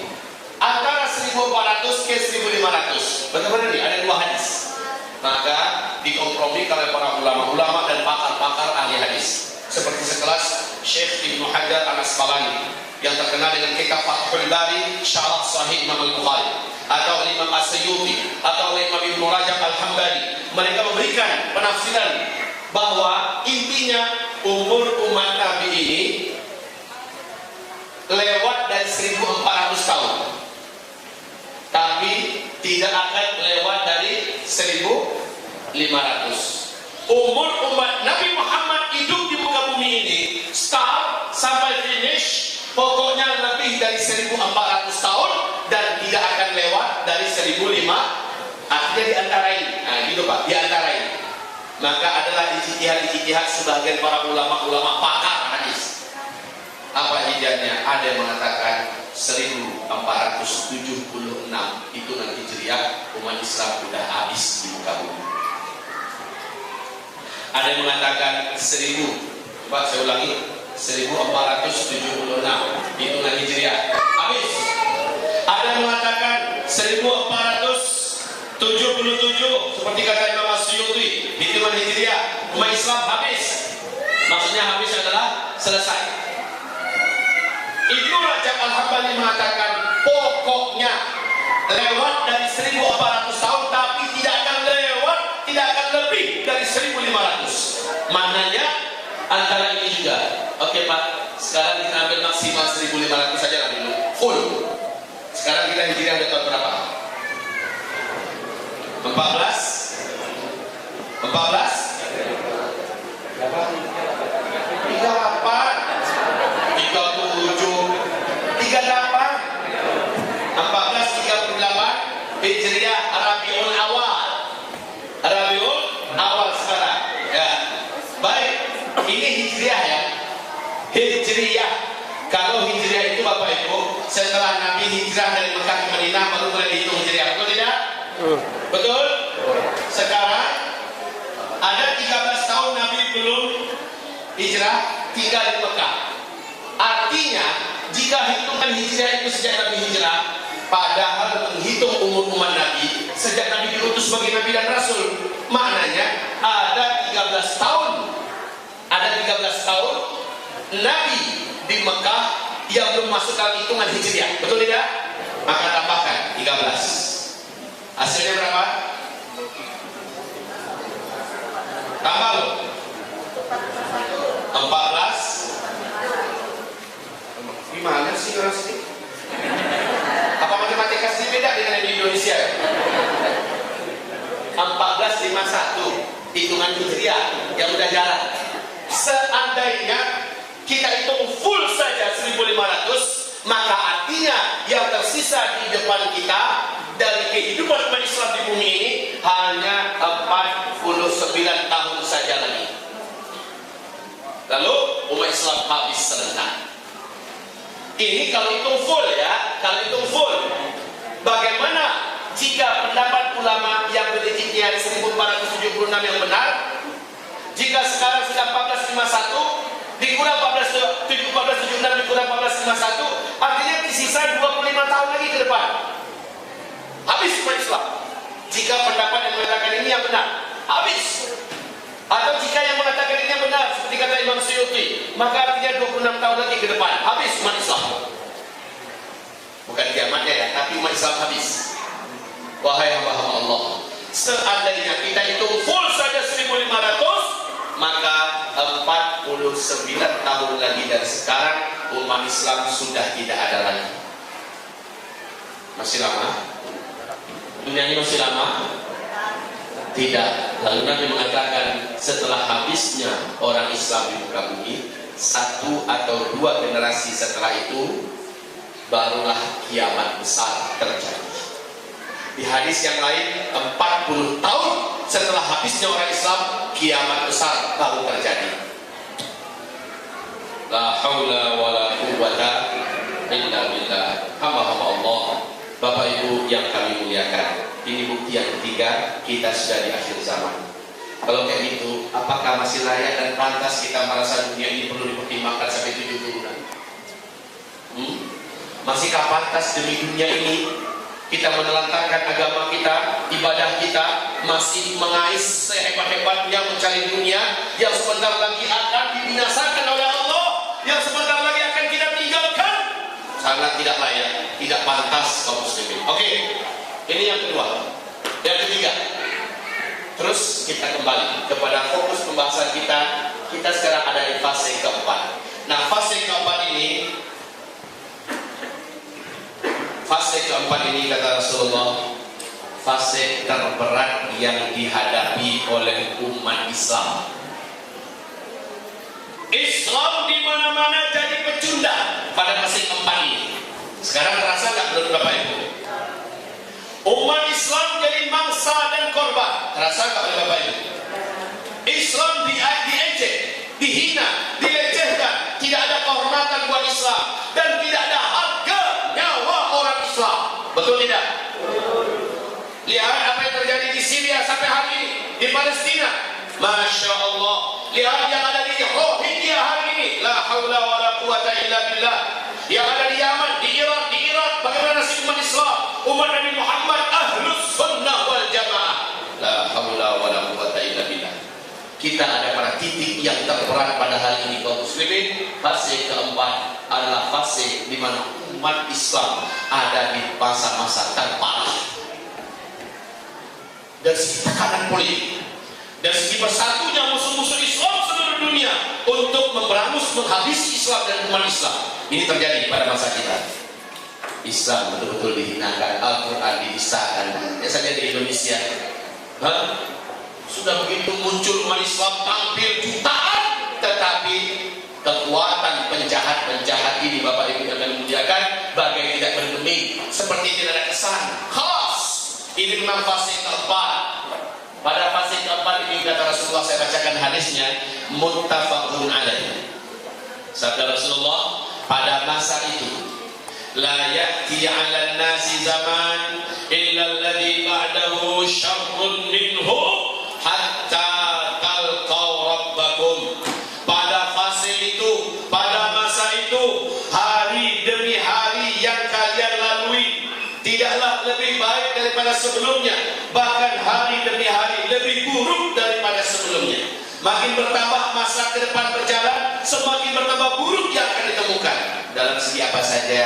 antara 1400 ke 1500. Bagaimana nih? Ada 2 hadis. Maka dikompromikan oleh para ulama-ulama dan pakar-pakar ahli hadis. Seperti sekelas Syekh Ibnu Hajar Al-Asqalani yang terkenal dengan kitab Fathul Bari, Syarah Sahih Imam Al-Bukhari, atau Imam As-Suyuti, atau Imam Ibnu Rajab Al-Hambali. Mereka memberikan penafsiran bahwa intinya umur umat Nabi ini lewat dari 1400 tahun, tapi tidak akan lewat dari 1500. Umur umat Nabi Muhammad hidup di muka bumi ini start sampai finish pokoknya lebih dari 1400 tahun dan tidak akan lewat dari 1500. Artinya diantarain. Nah gitu Pak, diantarain. Maka adalah ijtihad sebagian para ulama-ulama pakar hadis. Apa ijtihadnya? Ada yang mengatakan 1476 hitungan Hijriah umat Islam sudah habis di muka bumi. Ada yang mengatakan 1000, Pak saya ulangi, 1476 hitungan Hijriah habis. Ada yang mengatakan 1477 seperti kata Imam As-Suyuti hitungan Hijriah umat Islam habis. Maksudnya habis adalah selesai. Ibnu Rajab Al-Hambali mengatakan pokoknya lewat dari 1400 tahun tapi tidak akan lewat, tidak akan lebih dari 1500. Maknanya antara ini juga. Oke Pak, sekarang kita ambil maksimal 1500 saja lah dulu, full. Sekarang kita Hijriah udah tahun berapa? 14? 14? Berapa? 38 14, 38 Hijriah Rabiul Awal. Rabiul Awal sekarang. Ya. Baik, ini Hijriah ya. Hijriah. Kalau Hijriah itu Bapak Ibu, setelah Nabi hijrah dari Mekah ke Madinah baru mulai dihitung Hijriah. Betul tidak? Betul? Sekarang ada 13 tahun Nabi belum hijrah, tinggal di Mekah. Artinya, jika hitungan Hijriah itu sejak Nabi hijrah, padahal menghitung umur umat Nabi sejak Nabi diutus sebagai Nabi dan Rasul, maknanya ada 13 tahun. Ada 13 tahun Nabi di Mekah yang belum masuk dalam hitungan Hijriah. Betul tidak? Maka tambahkan 13. Hasilnya berapa? Tambah loh. 14. Gimana sih orang sini? Apa matematika sini beda dengan di Indonesia? 1451 hitungan Hijriah yang udah jalan. Seandainya kita hitung full saja 1500, maka artinya yang tersisa di depan kita dari kehidupan umat Islam di bumi ini hanya 49 tahun saja lagi. Lalu umat Islam habis serentak. Ini kalau hitung full ya, kalau hitung full. Bagaimana jika pendapat ulama yang berdikitnya 1476 yang benar? Jika sekarang sudah 1451 dikurang 1476 dikurang 1451, artinya sisa 25 tahun lagi ke depan. Habis umat Islam. Jika pendapat yang mengatakan ini yang benar, habis. Atau jika yang mengatakan ini yang benar, seperti kata Imam Suyuti, maka artinya 26 tahun lagi ke depan, habis umat Islam. Bukan kiamatnya ya, tapi umat Islam habis. Wahai hamba-hamba Allah, seandainya kita hitung full saja 1500, maka 49 tahun lagi dari sekarang umat Islam sudah tidak ada lagi. Masih lama? Dunia ini masih lama? Tidak. Lalu Nabi mengatakan setelah habisnya orang Islam di muka bumi, 1 atau 2 generasi setelah itu barulah kiamat besar terjadi. Di hadis yang lain 40 tahun setelah habisnya orang Islam, kiamat besar baru terjadi. La haula wa la quwwata illa billah. Hamba-hamba Allah, Bapak Ibu yang kami muliakan, ini bukti yang ketiga, kita sudah di akhir zaman. Kalau kayak gitu, apakah masih layak dan pantas kita merasa dunia ini perlu dipertimbangkan sampai 7 turunan? Masihkah pantas demi dunia ini kita menelantarkan agama kita, ibadah kita, masih mengais sehebat-hebatnya mencari dunia yang sebentar lagi akan dibinasakan oleh Allah, yang sebentar lagi akan kita tinggalkan? Sangat tidak layak, tidak pantas kaum muslimin. Oke, ini yang kedua. Yang ketiga, terus kita kembali kepada fokus pembahasan kita. Kita sekarang ada di fase keempat. Nah, fase keempat ini, kata Rasulullah, fase terberat yang dihadapi oleh umat Islam. Islam di mana-mana jadi pecundang pada fase keempat ini. Sekarang terasa nggak menurut Bapak Ibu? Umat Islam jadi mangsa dan korban. Terasa nggak oleh Bapak Ibu? Islam diejek, dihina, dilecehkan, tidak ada kehormatan buat Islam dan tidak ada harga nyawa orang Islam. Betul tidak? Lihat apa yang terjadi di Syria sampai hari ini, di Palestina. Masya Allah. Lihat yang ada di Rohingya hari ini. La haula wa la quwata illa billah. Yang ada di Yaman, di Irak. Bagaimana nasib umat Islam? Umat Nabi Muhammad Ahlus Sunnah wal Jamaah. La haula wa la quwata illa billah. Kita ada pada titik yang terberat pada hari ini kaum muslimin. Fase keempat adalah fase di mana umat Islam ada di masa-masa terparah. Dari segi tekanan politik, dari segi bersatunya musuh-musuh Islam seluruh dunia untuk memberangus, menghabisi Islam dan umat Islam. Ini terjadi pada masa kita. Islam betul-betul dihinakan, Al-Quran didisahkan. Ya saja di Indonesia, sudah begitu muncul umat Islam tampil jutaan, tetapi kekuatan penjahat ini Bapak Ibu yang dimuliakan bagai tidak bergeming, seperti tidak ada kesan. Khas Ini memang fase keempat. Pada fase keempat ini kata Rasulullah, saya bacakan hadisnya, muttafaqun alaih. Sabda Rasulullah, pada masa itu la ya'ti 'alan nasi zaman illa alladhi ba'dahu syarrun minhu hatta talqaw rabbakum. Pada fase itu, pada masa itu, hari demi hari yang kalian lalui tidaklah lebih baik daripada sebelumnya, bahkan hari demi hari lebih buruk daripada sebelumnya. Makin bertambah masa ke depan berjalan, semakin bertambah buruk yang akan ditemukan. Dalam segi apa saja,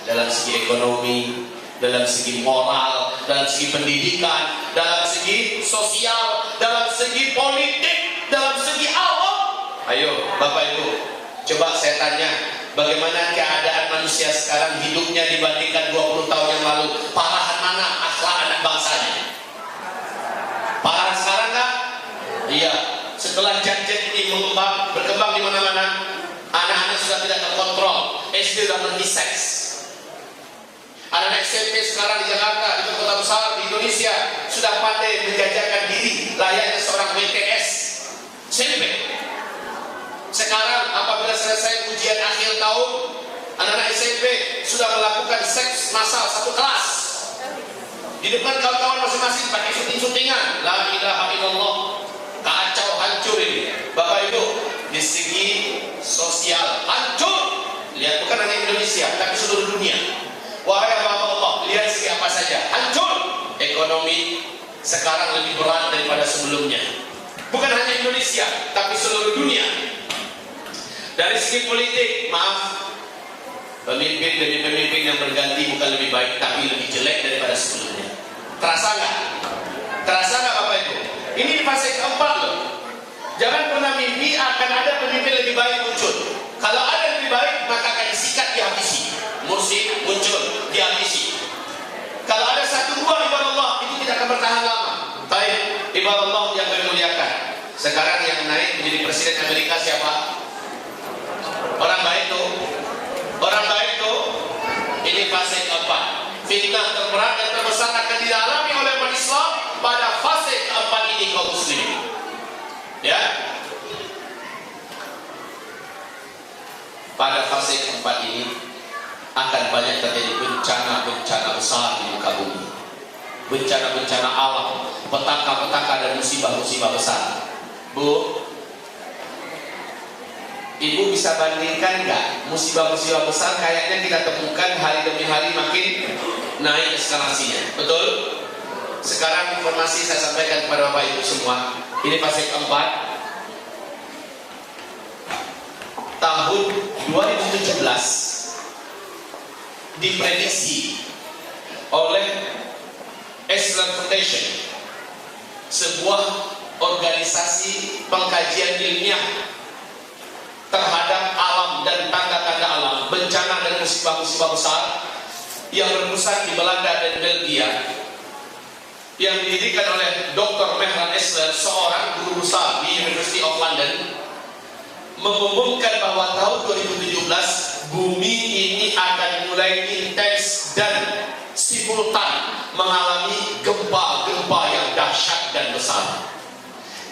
dalam segi ekonomi, dalam segi moral, dalam segi pendidikan, dalam segi sosial, dalam segi politik, dalam segi awam. Ayo Bapak Ibu, coba saya tanya, bagaimana keadaan manusia sekarang hidupnya dibandingkan 20 tahun yang lalu? Parahan mana akhlak anak bangsanya? Parahan sekarang kan? Iya. Setelah gadget ini berkembang di mana-mana, anak-anak sudah tidak terkontrol. SD sudah mengerti seks. Anak-anak SMP sekarang di Jakarta, di kota besar di Indonesia, sudah pandai menjajakan diri layaknya seorang WTS SMP. Sekarang apabila selesai ujian akhir tahun, anak-anak SMP sudah melakukan seks massal satu kelas di depan kawan-kawan masing-masing pakai syuting-syutingan. La ilaha illallah. Kacau, hancur ini Bapak Ibu. Di segi sosial hancur. Lihat, bukan hanya Indonesia tapi seluruh dunia. Wahai hamba Allah, lihat segi apa saja hancur. Ekonomi sekarang lebih berat daripada sebelumnya. Bukan hanya Indonesia tapi seluruh dunia. Dari segi politik, maaf, pemimpin demi pemimpin yang berganti bukan lebih baik tapi lebih jelek daripada sebelumnya. Terasa nggak? Terasa nggak Bapak Ibu? Ini fase keempat loh. Jangan pernah mimpi akan ada pemimpin lebih baik muncul. Kalau ada yang lebih baik, maka akan disikat, dihabisi. Mursi muncul, dihabisi. Kalau ada satu dua ibadah Allah, itu tidak akan bertahan lama. Baik, ibadah Allah yang kami muliakan. Sekarang yang naik menjadi presiden Amerika siapa? Orang baik tuh. Orang baik tuh. Ini fase keempat. Fitnah terberat dan terbesar akan dialami oleh umat Islam pada fase keempat ini, kaum muslimin. Ya. Pada fase keempat ini akan banyak terjadi bencana-bencana besar di muka bumi. Bencana-bencana alam, petaka-petaka dan musibah-musibah besar. Bu, Ibu bisa bandingkan nggak musibah-musibah besar kayaknya kita temukan hari demi hari makin naik eskalasinya, betul? Sekarang informasi saya sampaikan kepada Bapak Ibu semua. Ini fase keempat. Tahun 2017 diprediksi oleh Islam Foundation, sebuah organisasi pengkajian ilmiah terhadap alam dan tanda-tanda alam, bencana dan musibah-musibah besar yang berpusat di Belanda dan Belgia, yang didirikan oleh Dr. Mehran Esler, seorang guru besar di University of London, mengumumkan bahwa tahun 2017 bumi ini akan mulai intens dan simultan mengalami gempa-gempa yang dahsyat dan besar.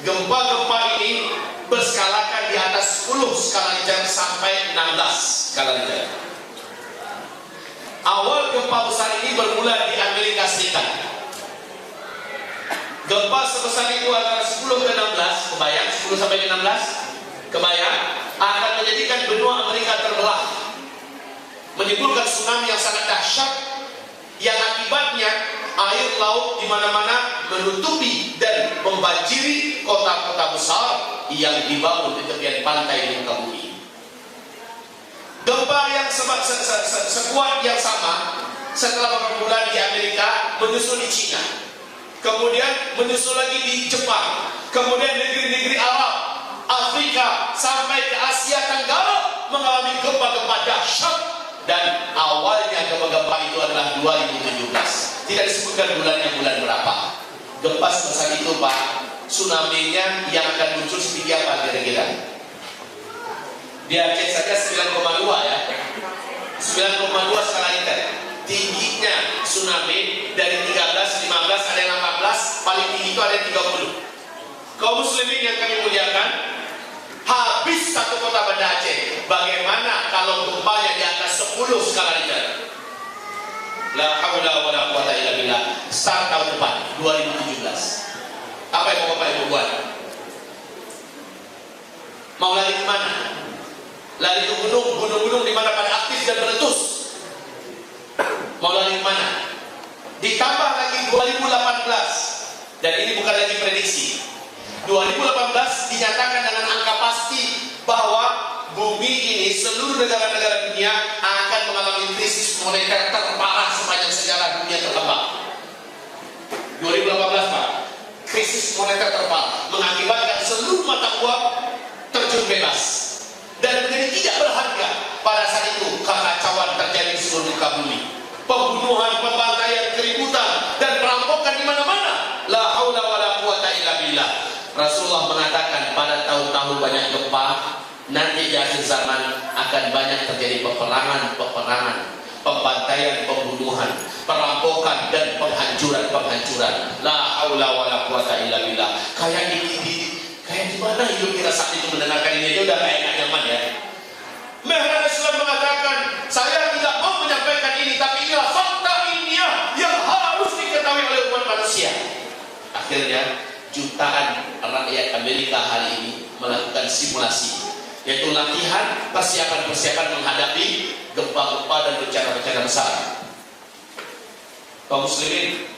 Gempa-gempa ini berskalakan di atas 10 skala Richter sampai 16 skala Richter. Awal gempa besar ini bermula di Amerika Serikat. Gempa sebesar itu antara 10 ke 16, kebayang 10 sampai 16, kebayang, akan menjadikan benua Amerika terbelah, menimbulkan tsunami yang sangat dahsyat, yang akibatnya air laut di mana-mana menutupi dan membanjiri kota-kota besar yang dibangun di tepian pantai di muka bumi. Gempa yang sekuat yang sama setelah beberapa bulan di Amerika menyusul di Cina, kemudian menyusul lagi di Jepang, kemudian negeri-negeri Arab, Afrika sampai ke Asia Tenggara mengalami gempa-gempa dahsyat. Dan awalnya gempa-gempa itu adalah 2017. Tidak disebutkan bulannya bulan berapa. Gempa sebesar itu Pak, tsunami-nya yang akan muncul setinggi apa kira-kira? Di Aceh saja 9,2 ya. 9,2 skala Richter. tingginya tsunami dari 13, 15, ada yang 18, paling tinggi itu ada yang 30. Kaum muslimin yang kami muliakan, habis satu kota Banda Aceh. Bagaimana kalau gempanya di atas 10 skala Richter? La haula wala quwata illa billah. Start tahun depan 2017. Apa yang mau Bapak Ibu buat? Mau lari kemana? Lari ke gunung, gunung-gunung di mana pada aktif dan meletus. Mau lari kemana? Ditambah lagi 2018, dan ini bukan lagi prediksi. 2018 dinyatakan dengan angka pasti bahwa bumi ini, seluruh negara-negara dunia akan mengalami krisis moneter terparah sepanjang sejarah dunia terkembang. 2018 Pak, krisis moneter terparah mengakibatkan seluruh mata uang terjun bebas dan menjadi tidak berharga. Pada saat itu kekacauan terjadi di seluruh muka bumi, pembunuhan, pembantaian, keributan dan perampokan di mana-mana. La haula wala quwata illa billah. Rasulullah mengatakan pada tahun-tahun banyak gempa, nanti di akhir zaman akan banyak terjadi peperangan, pembantaian, pembunuhan, perampokan dan penghancuran. La haula wala quwata illa billah. Kayak di mana hidup kita saat itu mendengarkan ini aja udah kayak gak nyaman ya. Mehran Islam mengatakan, saya tidak mau menyampaikan ini, tapi inilah fakta ilmiah yang harus diketahui oleh umat manusia. Akhirnya jutaan rakyat Amerika hari ini melakukan simulasi, yaitu latihan persiapan menghadapi gempa-gempa dan bencana-bencana besar. Kaum muslimin,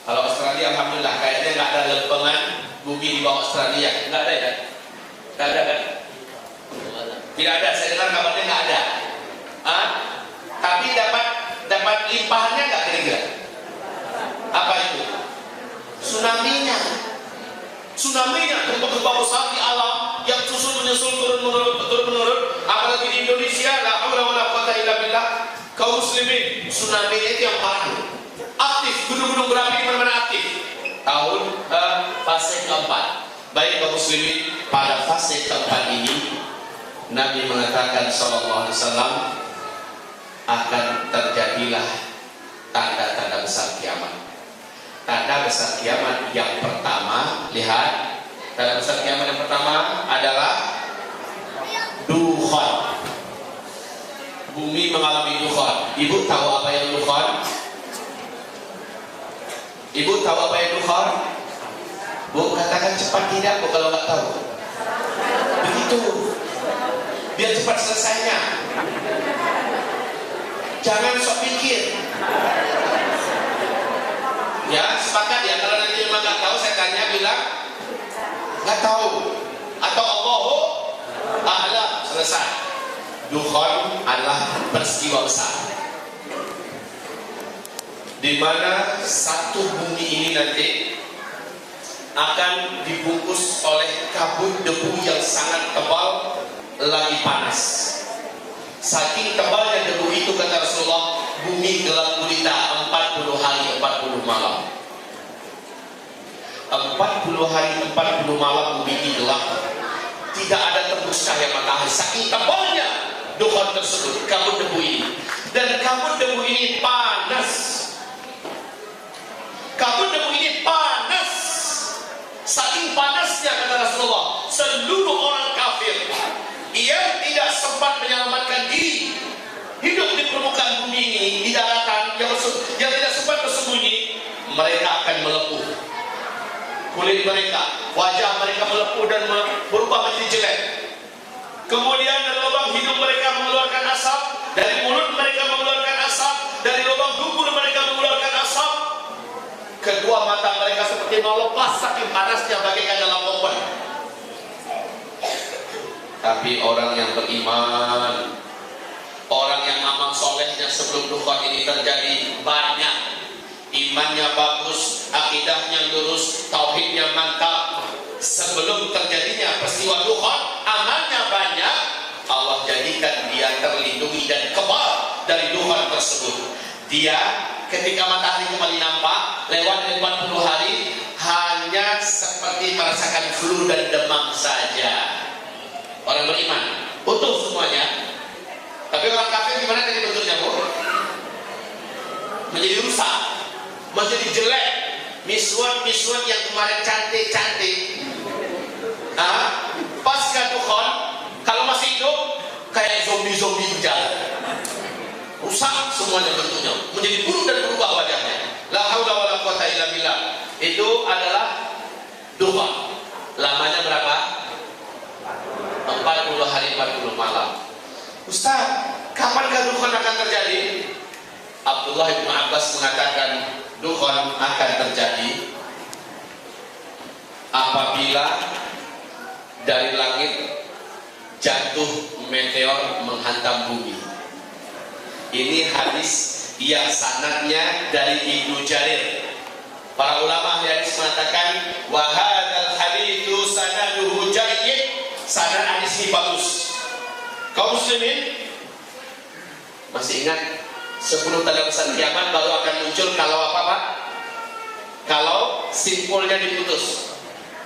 kalau Australia alhamdulillah kayaknya nggak ada lempengan bumi di bawah Australia, nggak ada ya? Nggak ada kan? Tidak ada, saya dengar kabarnya nggak ada. Tapi dapat limpahannya nggak kira-kira? Apa itu? Tsunami-nya, gempa-gempa besar di alam yang menyusul turun menurun. Apalagi di Indonesia, la haula wala quwata illa billah. Kaum muslimin, tsunami itu yang parah, aktif, gunung-gunung berapi di mana-mana aktif. Tahun fase keempat. Baik kaum muslimin, pada fase keempat ini Nabi mengatakan sallallahu alaihi wasallam akan terjadilah tanda-tanda besar kiamat. Tanda besar kiamat yang pertama, lihat, tanda besar kiamat yang pertama adalah dukhan. Bumi mengalami dukhan. Ibu tahu apa yang dukhan? Ibu tahu apa yang dukhan? Bu, katakan cepat tidak Bu kalau nggak tahu. Begitu, biar cepat selesainya. Jangan sok pikir. Ya, sepakat ya. Kalau nanti memang nggak tahu, saya tanya bilang nggak tahu atau Allahu a'lam, selesai. Dukhan adalah peristiwa besar di mana satu bumi ini nanti akan dibungkus oleh kabut debu yang sangat tebal, lagi panas. Saking tebalnya debu itu, kata Rasulullah, bumi gelap gulita 40 hari 40 malam. 40 hari 40 malam bumi ini gelap, tidak ada tembus cahaya matahari. Saking tebalnya dukhan tersebut, kabut debu ini. Dan kabut debu ini panas. Kabut debu ini panas. Saking panasnya, kata Rasulullah, seluruh orang kafir yang tidak sempat menyelamatkan diri hidup di permukaan bumi ini, di daratan yang tidak sempat bersembunyi, mereka akan melepuh. Kulit mereka, wajah mereka melepuh dan berubah menjadi jelek. Kemudian dari lubang hidung mereka mengeluarkan asap, dari mulut mereka mengeluarkan asap, dari lubang dubur mereka mengeluarkan asap. Kedua mata mereka seperti mau lepas saking panasnya bagaikan dalam oven. Tapi orang yang beriman, orang yang amal solehnya sebelum dukhan ini terjadi banyak, imannya bagus, akidahnya lurus, tauhidnya mantap, sebelum terjadinya peristiwa dukhan, amalnya banyak, Allah jadikan dia terlindungi dan kebal dari dukhan tersebut. Dia ketika matahari kembali nampak lewat 40 hari hanya seperti merasakan flu dan demam saja. Orang beriman utuh semuanya. Tapi orang kafir gimana tadi bentuknya Bu? menjadi rusak, menjadi jelek. Miswat yang kemarin cantik-cantik, pasca dukhan, kalau masih hidup kayak zombie berjalan, rusak semuanya bentuknya, menjadi buruk dan berubah wajahnya. La haula wala quwata illa billah. Itu adalah dukhan. Lamanya berapa? 40 hari 40 malam. Ustaz, kapankah dukhan akan terjadi? Abdullah bin Abbas mengatakan dukhan akan terjadi apabila dari langit jatuh meteor menghantam bumi. Ini hadis yang sanadnya dari Ibnu Jarir. Para ulama hadis mengatakan wa hadzal haditsu sanaduhu jayyid. Sanad hadis ini bagus. Kaum muslimin masih ingat 10 tanda besar kiamat baru akan muncul kalau apa Pak? Kalau simpulnya diputus.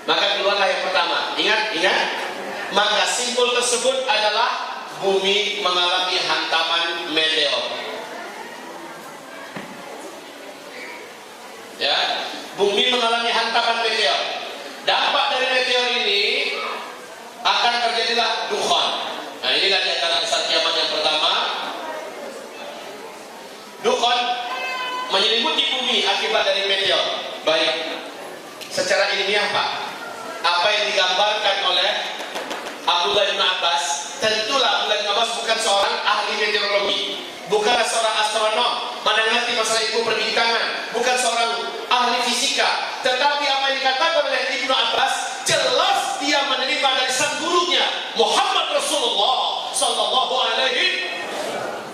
Maka keluarlah yang pertama. Ingat. Maka simpul tersebut adalah bumi mengalami hantaman meteor. Ya, bumi mengalami hantaman meteor. Dampak dari meteor ini akan terjadilah dukhan. Nah, inilah di antara besar kiamat yang pertama. Dukhan menyelimuti bumi akibat dari meteor. Baik, secara ilmiah Pak, apa yang digambarkan oleh Abdullah bin Abbas, tentulah Abdullah bin Abbas bukan seorang ahli meteorologi, bukanlah seorang astronom, mana ngerti masalah ilmu perbintangan, bukan seorang ahli fisika, tetapi apa yang dikatakan oleh Ibnu Abbas jelas dia menerima dari sang gurunya Muhammad Rasulullah Sallallahu Alaihi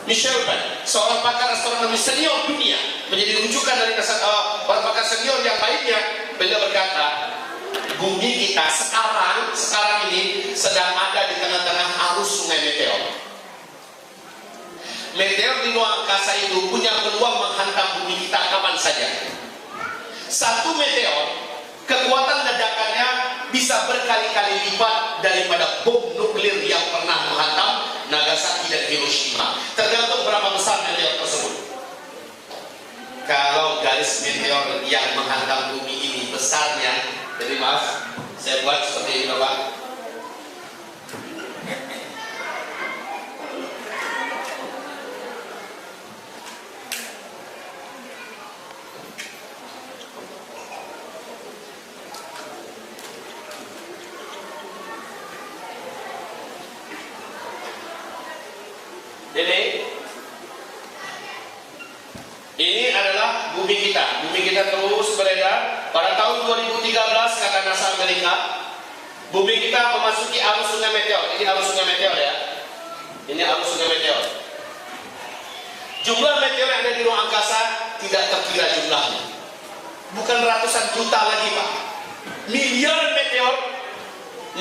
Wasallam, seorang pakar astronomi senior dunia, menjadi rujukan dari para pakar senior yang lainnya. Beliau berkata, bumi kita sekarang ini sedang ada di tengah-tengah arus sungai meteor. Meteor di luar angkasa itu punya peluang menghantam bumi kita kapan saja. Satu meteor, kekuatan ledakannya bisa berkali-kali lipat daripada bom nuklir yang pernah menghantam Nagasaki dan Hiroshima. Tergantung berapa besar meteor tersebut. Kalau garis meteor yang menghantam bumi ini besarnya, jadi maaf, saya buat seperti ini Bapak. Jadi ini adalah bumi kita. Bumi kita terus beredar. Pada tahun 2013 kata NASA Amerika, bumi kita memasuki arus sungai meteor. Ini arus sungai meteor ya. Ini arus sungai meteor. Jumlah meteor yang ada di ruang angkasa tidak terkira jumlahnya. Bukan ratusan juta lagi Pak. Miliar meteor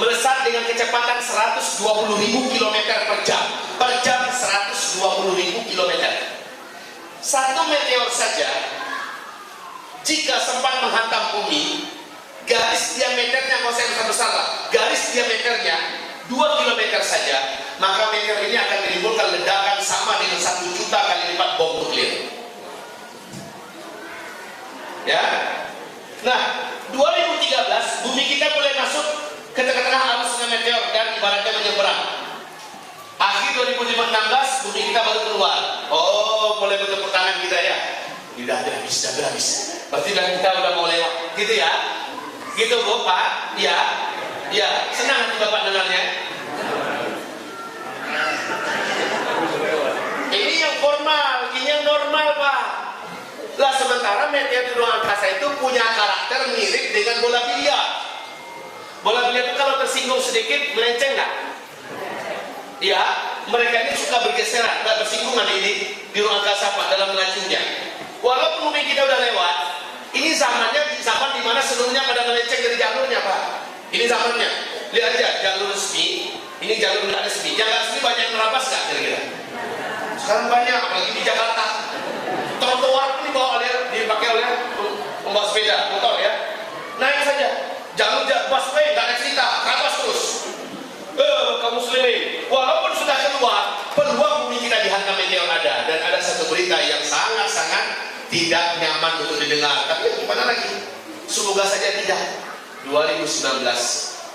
melesat dengan kecepatan 120.000 km per jam. Per jam 120.000 km. Satu meteor saja jika sempat menghantam bumi, garis diameternya, kalau saya besar lah, garis diameternya 2 km saja, maka meteor ini akan menimbulkan ledakan sama dengan 1 juta kali lipat bom nuklir. Ya. Nah, 2013 bumi kita mulai masuk ke tengah-tengah arus sungai meteor dan ibaratnya menyeberang. Akhir 2016 bumi kita baru keluar. Oh, mulai bertepuk tangan kita ya. Sudah habis. Berarti kita udah mau lewat, gitu ya? Gitu Bu, Pak? Ya. Senang hati Bapak dengarnya. Ini yang formal, ini yang normal Pak. Lah sementara meteor di ruang angkasa itu punya karakter mirip dengan bola biliar. Bola biliar itu kalau tersinggung sedikit melenceng nggak? Ya, mereka ini suka bergeseran, nggak bersinggungan ini di ruang angkasa Pak dalam melacurnya. Walaupun bumi kita udah lewat, ini zamannya zaman dimana seluruhnya pada melenceng dari jalurnya Pak. Ini zamannya. Lihat aja jalur resmi, ini jalur nggak resmi. Yang nggak resmi banyak yang nerabas nggak kira-kira? Sekarang banyak, apalagi di Jakarta. Trotoar ini dipakai oleh pembawa sepeda motor ya. Naik saja. Jalur busway nggak ada cerita, nerabas terus. Kaum muslimin, walaupun sudah keluar, peluang bumi kita dihantam meteor ada. Dan ada satu berita yang sangat-sangat tidak nyaman untuk didengar. Tapi ya gimana lagi? Semoga saja tidak. 2019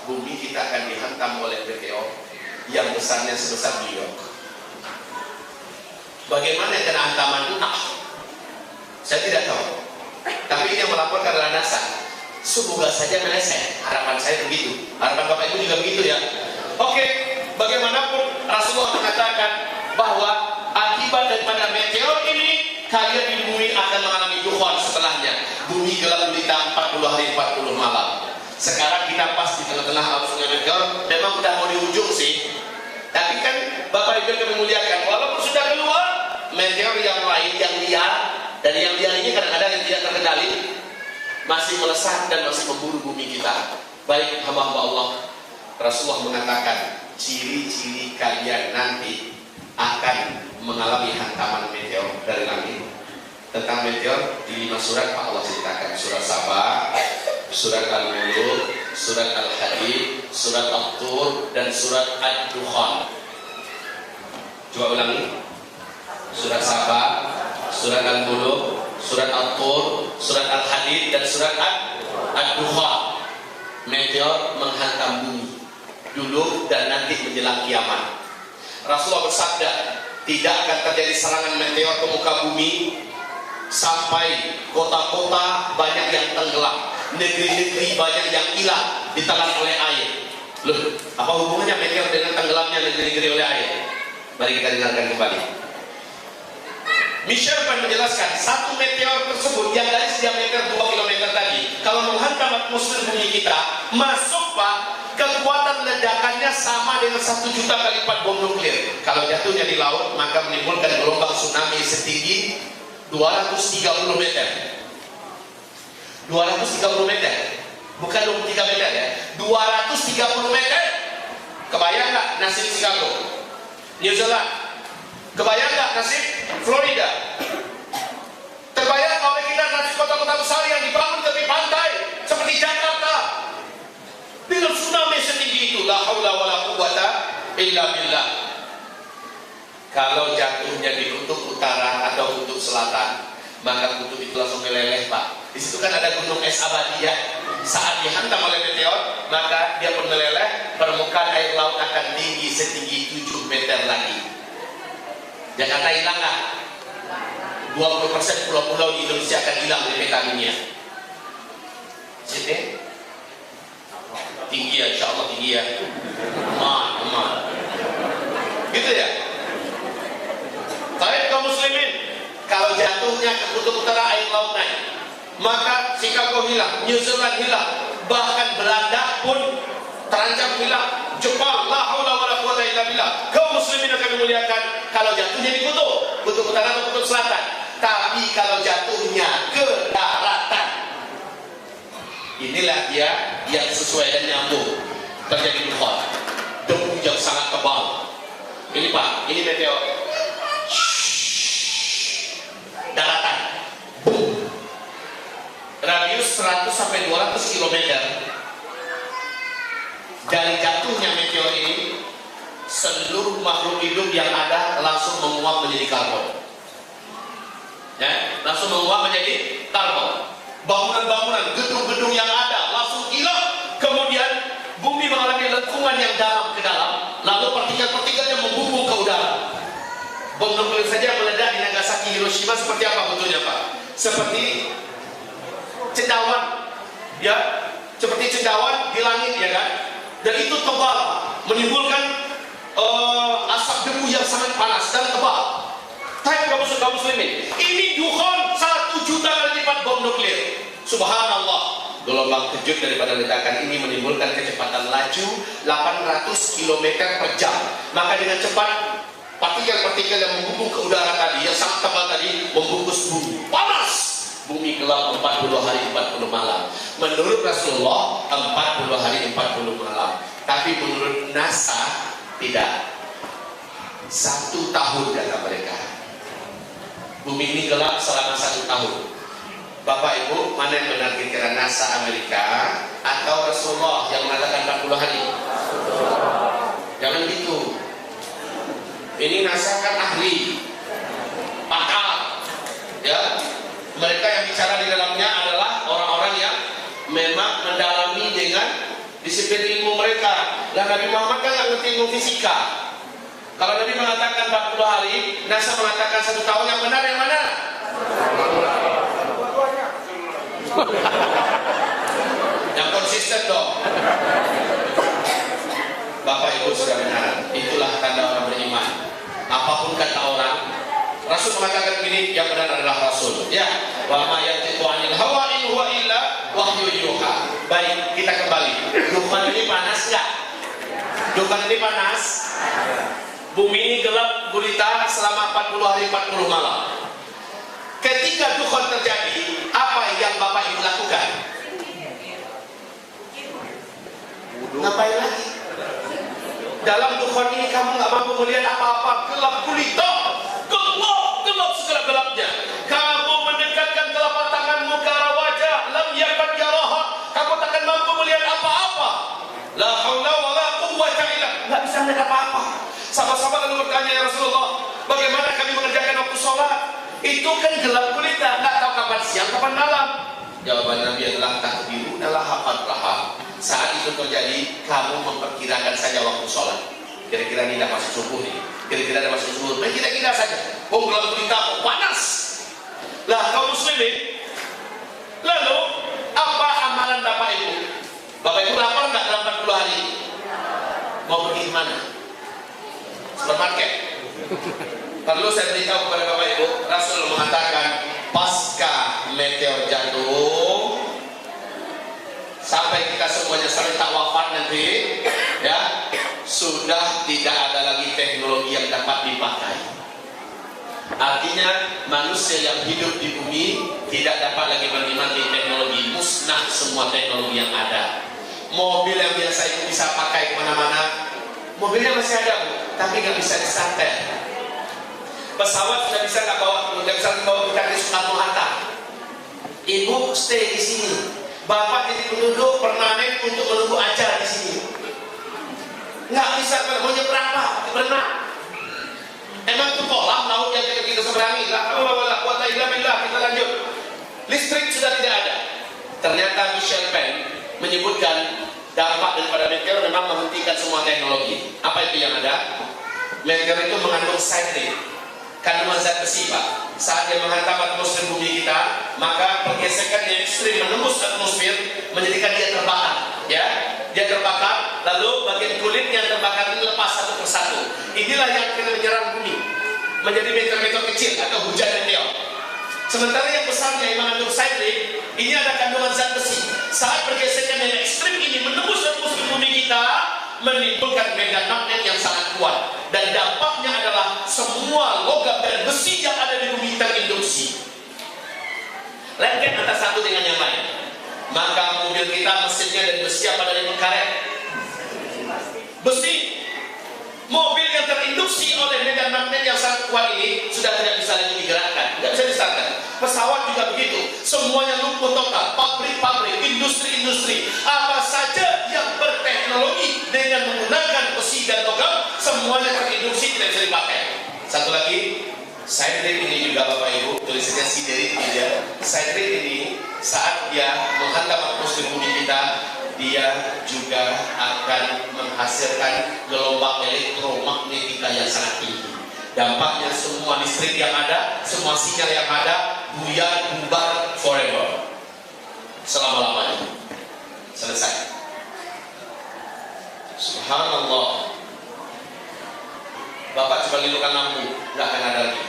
bumi kita akan dihantam oleh meteor yang besarnya sebesar New York. Bagaimana kena hantaman itu? Saya tidak tahu. Tapi ini yang melaporkan adalah NASA. Semoga saja meleset. Harapan saya begitu. Harapan Bapak Ibu juga begitu ya. Oke, bagaimanapun Rasulullah mengatakan bahwa akibat daripada meteor ini kalian di bumi akan mengalami dukhan setelahnya. Bumi gelap gulita 40 hari 40 malam. Sekarang kita pas di tengah-tengah arusnya meteor. Memang udah mau di ujung sih. Tapi kan Bapak Ibu kami muliakan, walaupun sudah keluar meteor yang lain yang liar, dan yang liar ini kadang-kadang yang tidak terkendali masih melesat dan masih memburu bumi kita. Baik hamba-hamba Allah, Rasulullah mengatakan ciri-ciri kalian nanti akan mengalami hantaman meteor dari langit. Tentang meteor di 5 surat Allah ceritakan. Surat Saba, surat Al-Mulk, surat Al-Hadid, surat At-Tur, dan surat Ad-Dukhan. Coba ulangi. Surat Saba, surat Al-Mulk, surat At-Tur, surat Al-Hadid, dan surat Ad-Dukhan. Meteor menghantam bumi dulu dan nanti menjelang kiamat. Rasulullah bersabda, tidak akan terjadi serangan meteor ke muka bumi sampai kota-kota banyak yang tenggelam, negeri-negeri banyak yang hilang ditelan oleh air. Loh, apa hubungannya meteor dengan tenggelamnya negeri-negeri oleh air? Mari kita dengarkan kembali. Michel akan menjelaskan satu meteor tersebut yang dari diameter 2 km tadi, kalau menghantam atmosfer bumi kita, masuk Pak, kekuatan ledakannya sama dengan 1 juta kali lipat bom nuklir. Kalau jatuhnya di laut, maka menimbulkan gelombang tsunami setinggi 230 meter. 230 meter, bukan 23 meter ya, 230 meter. Kebayang nggak nasib Chicago, New Zealand? Kebayang nggak nasib Florida? Terbayang oleh kita nasib kota-kota besar yang dibangun tepi pantai seperti Jakarta dengan tsunami setinggi itu? La haula wala quwwata illa billah. Kalau jatuhnya di kutub utara atau kutub selatan, maka kutub itu langsung meleleh Pak. Di situ kan ada gunung es abadi ya. Saat dihantam oleh meteor, maka dia pun meleleh. Permukaan air laut akan tinggi setinggi 7 meter lagi. Jakarta hilang nggak? 20% pulau-pulau di Indonesia akan hilang dari peta dunia. Sini tinggi ya, insya Allah tinggi ya. Aman. Gitu ya. Tapi kaum muslimin, kalau jatuhnya ke kutub utara air laut naik, maka Chicago hilang, New Zealand hilang, bahkan Belanda pun terancam hilang. Jepang, la haula wala quwwata illa billah. Kaum muslimin akan dimuliakan kalau jatuhnya di kutub utara atau kutub selatan. Tapi kalau jatuhnya ke daratan, inilah dia yang sesuai dan nyambung. Terjadi dukhan, debu yang sangat tebal. Ini Pak, ini meteor. Daratan, boom. Radius 100 sampai 200 km. Dari jatuhnya meteor ini, seluruh makhluk hidup yang ada langsung menguap menjadi karbon. Ya, langsung menguap menjadi karbon. Bangunan-bangunan, gedung-gedung yang ada langsung hilang. Kemudian bumi mengalami lengkungan yang dalam ke dalam, lalu partikel-partikel yang membumbung ke udara. Bom nuklir saja meledak di Nagasaki, Hiroshima seperti apa bentuknya Pak? Seperti cendawan, ya, seperti cendawan di langit ya kan? Dan itu tebal, menimbulkan asap debu yang sangat panas dan tebal. Tapi kaum muslimin, ini dukhan 1 juta kali lipat bom nuklir. Subhanallah. Gelombang kejut daripada ledakan ini menimbulkan kecepatan laju 800 km per jam. Maka dengan cepat partikel-partikel yang membumbung ke udara tadi, yang sangat tebal tadi, membungkus bumi. Panas! Bumi gelap 40 hari 40 malam. Menurut Rasulullah 40 hari 40 malam. Tapi menurut NASA tidak. 1 tahun kata mereka. Bumi ini gelap selama 1 tahun. Bapak Ibu, mana yang benar kira-kira NASA Amerika atau Rasulullah yang mengatakan 40 hari? Jangan gitu. Ini NASA kan ahli, pakar, ya. memang mendalami dengan disiplin ilmu mereka. Dan Nabi Muhammad kan nggak ngerti ilmu fisika. Kalau Nabi mengatakan 40 hari, NASA mengatakan 1 tahun, yang benar yang mana? Yang konsisten dong. Bapak Ibu sudah benar, itulah tanda orang beriman. Apapun kata orang, Rasul mengatakan begini, yang benar adalah Rasul. Ya, wa ma yantiqu 'anil hawa in huwa illa wahyu yuha. Baik, kita kembali. Dukhan ini panas enggak? Dukhan ini panas. Bumi ini gelap gulita selama 40 hari 40 malam. Ketika dukhan terjadi, apa yang Bapak Ibu lakukan? Ngapain lagi? Dalam dukhan ini kamu nggak mampu melihat apa-apa, gelap gulita, gelap segelap-gelapnya. Kamu mendekatkan telapak tanganmu ke arah wajah, lam yakad yaraha, kamu takkan mampu melihat apa-apa. La haula wala quwwata illa, nggak bisa melihat apa-apa. Sahabat-sahabat lalu bertanya, ya Rasulullah, bagaimana kami mengerjakan waktu sholat? Itu kan gelap gulita, nggak tahu kapan siang, kapan malam. Jawaban Nabi adalah takdiru adalah hafal. Saat itu terjadi, kamu memperkirakan saja waktu sholat. Kira-kira ini dah masuk subuh nih. Kira-kira dah masuk subuh. Kira-kira saja. Oh, gelap gulita, panas. Lah, kaum muslimin. Lalu, apa amalan Bapak Ibu? Bapak Ibu lapar nggak dalam 40 hari? Mau pergi kemana? Supermarket. Perlu saya beritahu kepada Bapak Ibu, Rasul mengatakan pasca meteor jatuh sampai kita semuanya serentak wafat nanti, ya, sudah tidak ada lagi teknologi yang dapat dipakai. Artinya manusia yang hidup di bumi tidak dapat lagi menikmati teknologi, musnah semua teknologi yang ada. Mobil yang biasa itu bisa pakai kemana-mana, mobilnya masih ada Bu, tapi nggak bisa disarter. Pesawat sudah bisa nggak bawa kita ke Soekarno Hatta. Ibu stay di sini. Bapak jadi penduduk permanen untuk menunggu ajar di sini. Nggak bisa mau nyebrang Pak, berenang. Emang itu kolam laut yang kita seberangi. Kita lanjut. Listrik sudah tidak ada. Ternyata Michel Penn menyebutkan dampak daripada meteor memang menghentikan semua teknologi. Apa itu yang ada? Meteor itu mengandung cyanide, kandungan zat besi Pak. Saat dia menghantam atmosfer bumi kita, maka pergesekan yang ekstrim menembus atmosfer menjadikan dia terbakar. Ya, dia terbakar, lalu bagian kulit yang terbakar ini lepas satu persatu. Inilah yang akan menyerang bumi, menjadi meteor-meteor kecil atau hujan meteor. Sementara yang besarnya yang mengandung cyanide, ini ada kandungan zat besi. Saat pergesekan yang ekstrim ini menembus atmosfer bumi kita, menimbulkan medan magnet yang sangat kuat, dan dampaknya adalah semua logam dan besi yang ada di bumi terinduksi. Lengket antara satu dengan yang lain. Maka mobil kita mesinnya dari besi apa dari karet? Besi. Mobil yang terinduksi oleh medan magnet yang sangat kuat ini sudah tidak bisa lagi digerakkan, tidak bisa distartkan. Pesawat juga begitu, semuanya lumpuh total. Pabrik-pabrik, industri-industri, apa saja yang berteknologi dengan menggunakan besi dan logam, semuanya terinduksi, tidak bisa dipakai. Satu lagi, cyanide ini juga Bapak Ibu, tulisannya siderit juga. Cyanide ini saat dia menghantam atmosfer bumi kita, dia juga akan menghasilkan gelombang elektromagnetika yang sangat tinggi. Dampaknya semua listrik yang ada, semua sinyal yang ada, buyar, bubar, forever, selama-lamanya. Selesai. Subhanallah. Bapak coba hidupkan lampu, nggak akan ada lagi.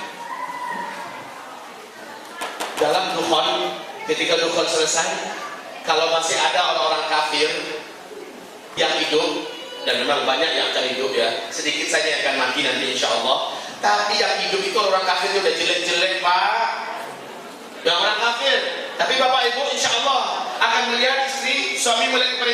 Dalam dukhan, ketika dukhan selesai, kalau masih ada orang-orang kafir yang hidup, dan memang banyak yang akan hidup ya, sedikit saja yang akan mati nanti insya Allah. Tapi yang hidup itu orang kafir itu udah jelek-jelek Pak, yang orang kafir. Tapi Bapak Ibu insya Allah akan melihat istri, suami melihat kepada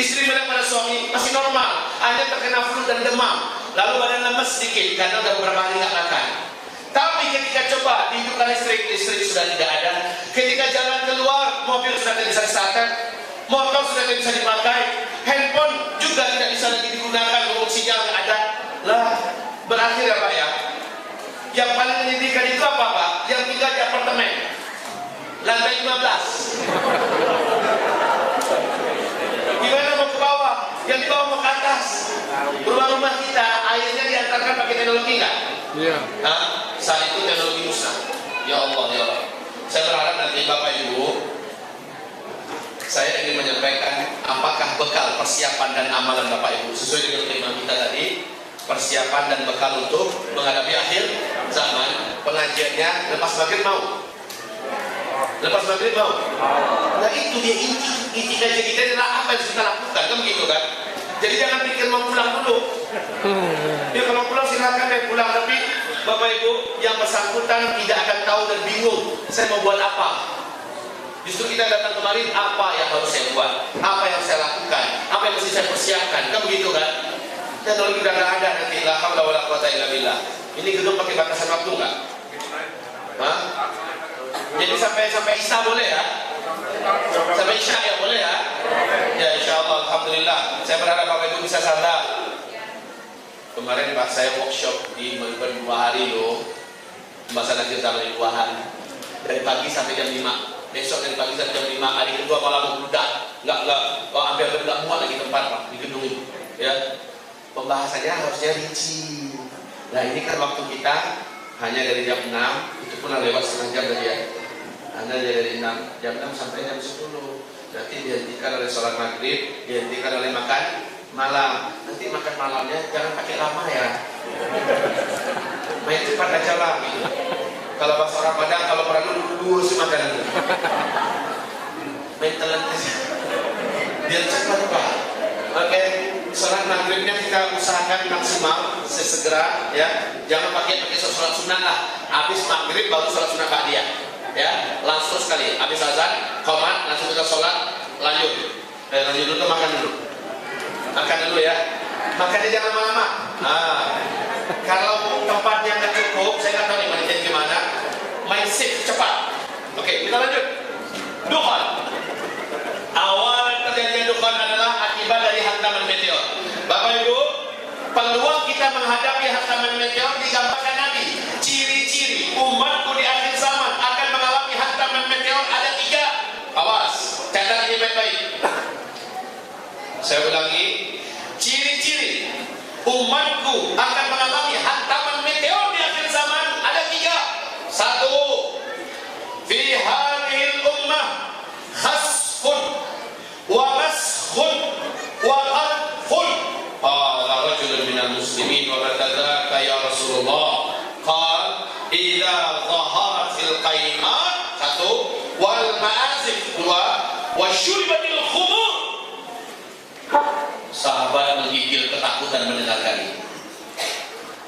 istri melihat pada suami masih normal, hanya terkena flu dan demam, lalu badan lemes sedikit karena udah beberapa hari nggak makan. Tapi ketika coba dihidupkan listrik sudah tidak ada. Ketika jalan keluar, mobil sudah tidak bisa distarter, motor sudah tidak bisa dipakai, handphone juga tidak bisa lagi digunakan, ngomong sinyal nggak ada. Lah, berakhir ya Pak ya. Yang paling menyedihkan itu apa Pak? Yang tinggal di apartemen, lantai 15. teknologi nggak? Iya. Saat itu teknologi musnah. Ya Allah, ya Allah. Saya berharap nanti Bapak Ibu, saya ingin menyampaikan apakah bekal persiapan dan amalan Bapak Ibu sesuai dengan tema kita tadi, persiapan dan bekal untuk menghadapi akhir zaman. Pengajiannya lepas maghrib mau? Lepas maghrib mau? Nah itu dia inti kajian kita adalah apa yang kita lakukan, kan begitu kan? Jadi jangan pikir mau pulang dulu. Ya kalau pulang silakan deh pulang, tapi Bapak Ibu yang bersangkutan tidak akan tahu dan bingung saya mau buat apa. Justru kita datang kemarin, apa yang harus saya buat, apa yang saya lakukan, apa yang mesti saya persiapkan, kan begitu kan? Teknologi udah nggak ada nanti, la haula wala quwata illa billah. Ini gedung pakai batasan waktu nggak? Hah? Jadi sampai Isya boleh ya? Sampai Isya ya boleh ya? Ya insya Allah, alhamdulillah. Saya berharap Bapak Ibu bisa sadar. Kemarin Pak saya workshop di Melbourne 2 hari loh, pembahasan akhir zaman di 2 hari dari pagi sampai jam 5. Besok dari pagi sampai jam 5, hari kedua malam beludak. Enggak, hampir enggak muat lagi tempat Pak di gedung itu. Ya, pembahasannya harusnya rinci. Nah ini kan waktu kita hanya dari jam 6, itu pun lewat setengah jam tadi ya. Hanya dari jam 6 sampai jam 10. Nanti dihentikan oleh sholat maghrib, dihentikan oleh makan malam. Nanti makan malamnya jangan pakai lama ya. Main cepat aja lah gitu. Kalau bahasa orang Padang, kalau perlu dulu sih makanan itu. Main telan aja. Biar cepat Pak. Oke, sholat maghribnya kita usahakan maksimal sesegera ya. Jangan pakai sholat sunat lah. Habis maghrib baru sholat sunat ba'diyah. Ya, langsung sekali. Habis azan, qomat, langsung kita sholat, lanjut. Lanjut dulu makan dulu. Makan dulu ya. Makannya jangan lama-lama. Kalau tempatnya nggak cukup, saya nggak tahu nih manitin gimana. Main shift cepat. Oke, kita lanjut. Dukhan. Awal terjadinya dukhan adalah akibat dari hantaman meteor. Bapak Ibu, peluang kita menghadapi hantaman meteor digambarkan Nabi. Ciri-ciri umatku di akhir zaman akan mengalami hantaman meteor ada 3. Awas, catat ini baik-baik. Saya ulangi, ciri-ciri umatku akan mengalami hantaman meteor di akhir zaman ada 3. 1. Fi hadhil ummah khasfun wa maskhun wa qadfun. Qala rajulun minal muslimin wa matadzaka ya Rasulullah. Qala idza dhaharatil qaimat 1 wal ma'azif 2 wa syuribatil khumur. Sahabat menggigil ketakutan mendengarkan ini.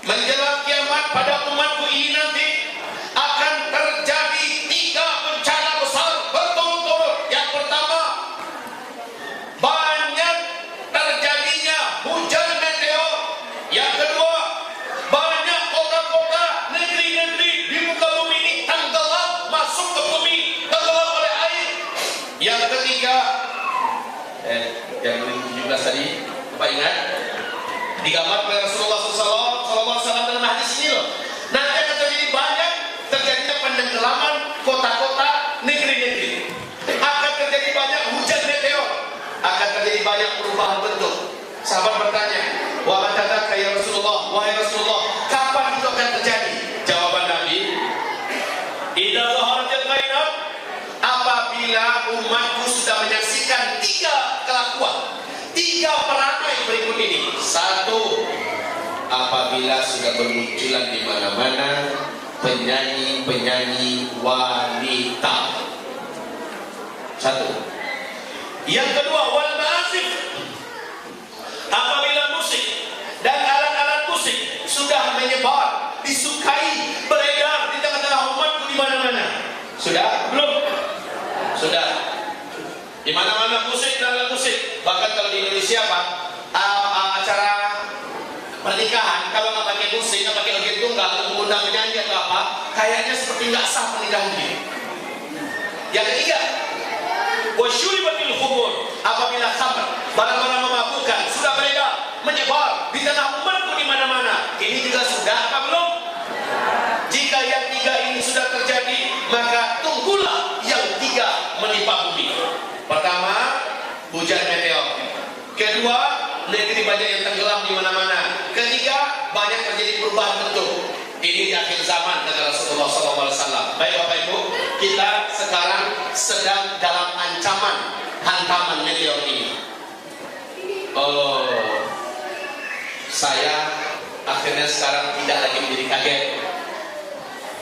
Menjelang kiamat pada umatku ini nanti akan terjadi 3 bencana besar berturut-turut. Yang pertama, banyak terjadinya hujan meteor. Yang kedua, banyak kota-kota, negeri-negeri di muka bumi ini tenggelam, masuk ke bumi, tenggelam oleh air. Yang ketiga, yang 17 tadi, Bapak ingat? Digambar oleh Rasulullah SAW dalam hadis ini loh. Nanti akan terjadi banyak terjadinya penenggelaman kota-kota, negeri-negeri. Akan terjadi banyak hujan meteor. Akan terjadi banyak perubahan bentuk. Sahabat bertanya, wa matadzaka ya Rasulullah, wahai Rasulullah, kapan itu akan terjadi? Jawaban Nabi, idza dhaharatil qaimat, apabila umatku sudah menyaksikan 3 kelakuan, 3 perangai berikut ini. 1. Apabila sudah bermunculan di mana-mana penyanyi-penyanyi wanita. 1. Yang kedua, wal ma'azif. Apabila musik dan alat-alat musik sudah menyebar, disukai, beredar di tengah-tengah umatku di mana-mana. Sudah? Belum? Sudah. Di mana-mana musik dan alat musik. Bahkan kalau di Indonesia Pak, acara pernikahan kalau nggak pakai musik, nggak pakai organ tunggal, mengundang penyanyi atau apa, kayaknya seperti nggak sah pernikahan ini. Yang ketiga, wasyuribatil khumur. Apabila khamr, barang-barang memabukkan sudah beredar, menyebar di tanah umatku di mana-mana. Ini juga sudah apa belum? Jika yang 3 ini sudah terjadi, maka tunggulah yang 3 menimpa bumi. Pertama, hujan meteor. Kedua, negeri banyak yang tenggelam di mana-mana. Ketiga, banyak terjadi perubahan bentuk. Ini di akhir zaman kata Rasulullah SAW. Baik Bapak Ibu, kita sekarang sedang dalam ancaman hantaman meteor ini. Oh, saya akhirnya sekarang tidak lagi menjadi kaget.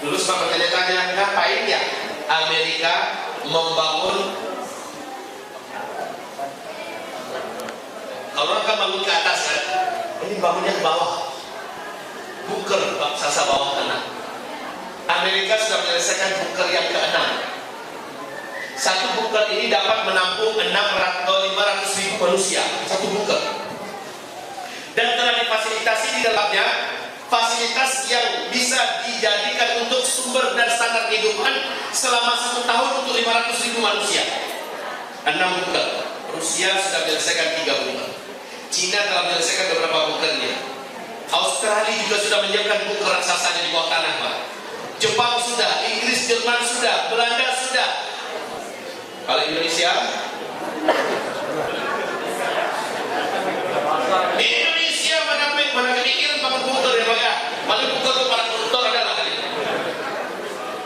Dulu sempat bertanya-tanya, ngapain ya Amerika membangun, kalau kan bangun ke atas kan, ini bangunnya ke bawah, bunker raksasa bawah tanah. Amerika sudah menyelesaikan bunker yang ke-6. Satu bunker ini dapat menampung 500.000 manusia, satu bunker. Dan telah difasilitasi di dalamnya fasilitas yang bisa dijadikan untuk sumber dan standar kehidupan selama 1 tahun untuk 500.000 manusia. 6 bunker. Rusia sudah menyelesaikan 3 bunker. Cina telah menyelesaikan beberapa bunkernya. Australia juga sudah menyiapkan bunker raksasanya di bawah tanah, Pak. Jepang sudah, Inggris, Jerman sudah, Belanda sudah. Kalau Indonesia, mana kepikiran bangun bunker ya Pak ya? Paling bunker itu para koruptor adalah kali.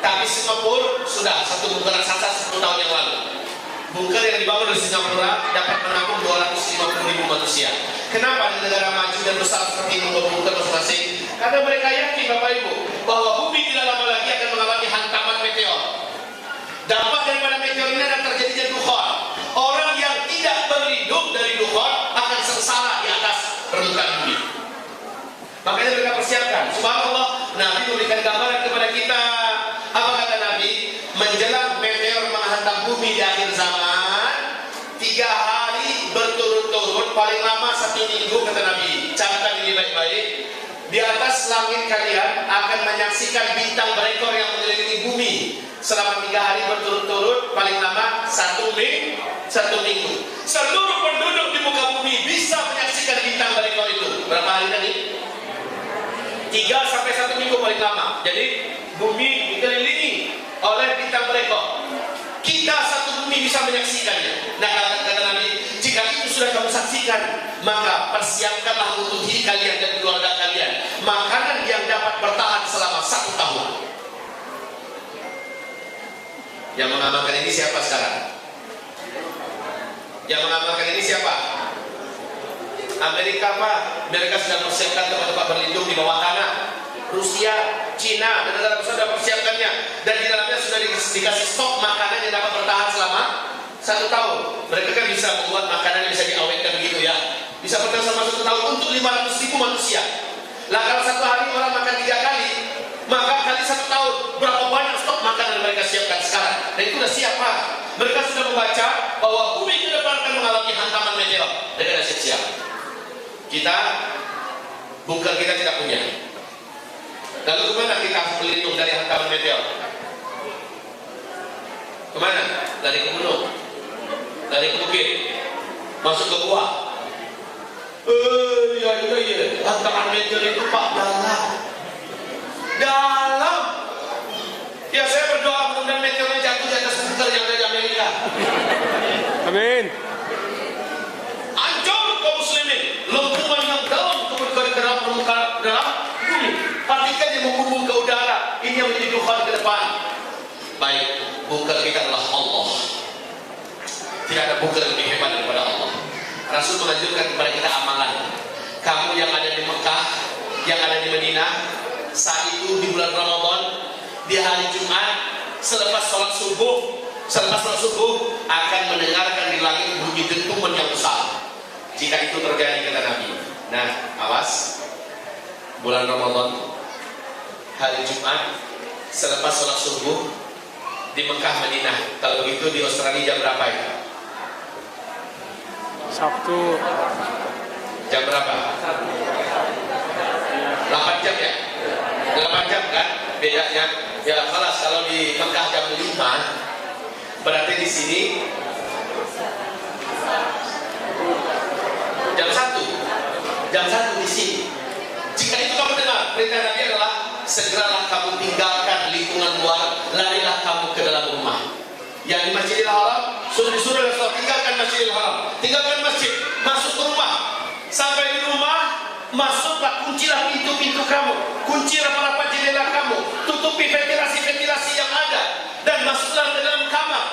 Tapi Singapura sudah satu bunker raksasa 10 tahun yang lalu. Bunker yang dibangun oleh Singapura dapat menampung 250.000 manusia. Kenapa di negara maju dan besar seperti ini membangun bunker masing-masing? Karena mereka yakin Bapak Ibu bahwa bumi tidak lama lagi akan mengalami hantaman meteor. Dampak daripada meteor ini akan terjadinya dukhon. Orang yang tidak berlindung dari dukhon akan sengsara di atas permukaan bumi. Makanya mereka persiapkan. Subhanallah, Nabi memberikan gambaran kepada kita. Apa kata Nabi? Menjelang meteor menghantam bumi di akhir zaman, 3 hari berturut-turut, paling lama 1 minggu kata Nabi. Catat ini baik-baik. Di atas langit kalian akan menyaksikan bintang berekor yang mengelilingi bumi selama 3 hari berturut-turut, paling lama 1 minggu. Seluruh penduduk di muka bumi bisa menyaksikan bintang berekor itu. Berapa hari tadi? 3 sampai 1 minggu paling lama. Jadi bumi dikelilingi oleh bintang berekor. Kita satu bumi bisa menyaksikannya. Nah kata Nabi, jika itu sudah kamu saksikan, maka persiapkanlah untuk diri kalian dan keluarga kalian makanan yang dapat bertahan selama 1 tahun. Yang mengamalkan ini siapa sekarang? Yang mengamalkan ini siapa? Amerika Pak. Mereka sudah persiapkan tempat-tempat berlindung di bawah tanah. Rusia, Cina, dan negara besar sudah persiapkannya. Dan di dalamnya sudah dikasih stok makanan yang dapat bertahan selama 1 tahun. Mereka kan bisa membuat makanan yang bisa diawetkan gitu ya. Bisa bertahan selama 1 tahun untuk 500.000 manusia. Lah kalau 1 hari orang makan 3 kali, maka kali 1 tahun berapa banyak stok makanan yang mereka siapkan sekarang. Dan itu sudah siap Pak. Mereka sudah membaca bahwa bumi ke depan akan mengalami hantaman meteor. Mereka sudah siap-siap. Kita, bunker kita tidak punya. Lalu kemana kita harus berlindung dari hantaman meteor? Kemana? Dari ke gunung, dari ke bukit, masuk ke gua. Iya. Hantaman meteor itu Pak dalam. Ya saya berdoa mudah-mudahan meteornya jatuh di atas bunker yang ada di Amerika. Amin. Hancur kaum muslimin, lengkungan yang dalam kemudian ke dalam bumi. Pastikan yang membumbung ke udara. Ini yang menjadi dukhon ke depan. Baik, bunker kita adalah Allah. Tidak ada bunker yang lebih hebat daripada Allah. Rasul menganjurkan kepada kita amalan. Kamu yang ada di Mekah, yang ada di Madinah, saat itu di bulan Ramadan, di hari Jumat, selepas sholat subuh akan mendengarkan di langit bunyi dentuman yang besar. Jika itu terjadi kata Nabi. Nah, awas, bulan Ramadan, hari Jumat, selepas sholat subuh di Mekah, Madinah. Kalau begitu di Australia jam berapa itu? Sabtu. Jam berapa? 8 jam ya? 8 jam kan? Bedanya. Ya kalau di Mekah jam 5, berarti di sini jam 1 di sini. Jika itu kamu dengar, perintah Nabi adalah segeralah kamu tinggalkan lingkungan luar, larilah kamu ke dalam rumah. Yang di Masjidil Haram sudah disuruh Rasulullah, tinggalkan Masjidil Haram, tinggalkan masjid, masuk ke rumah. Sampai di rumah, masuklah kunci kuncilah pintu-pintu kamu, kuncilah rapat jendela kamu, tutupi ventilasi-ventilasi yang ada, dan masuklah ke dalam kamar,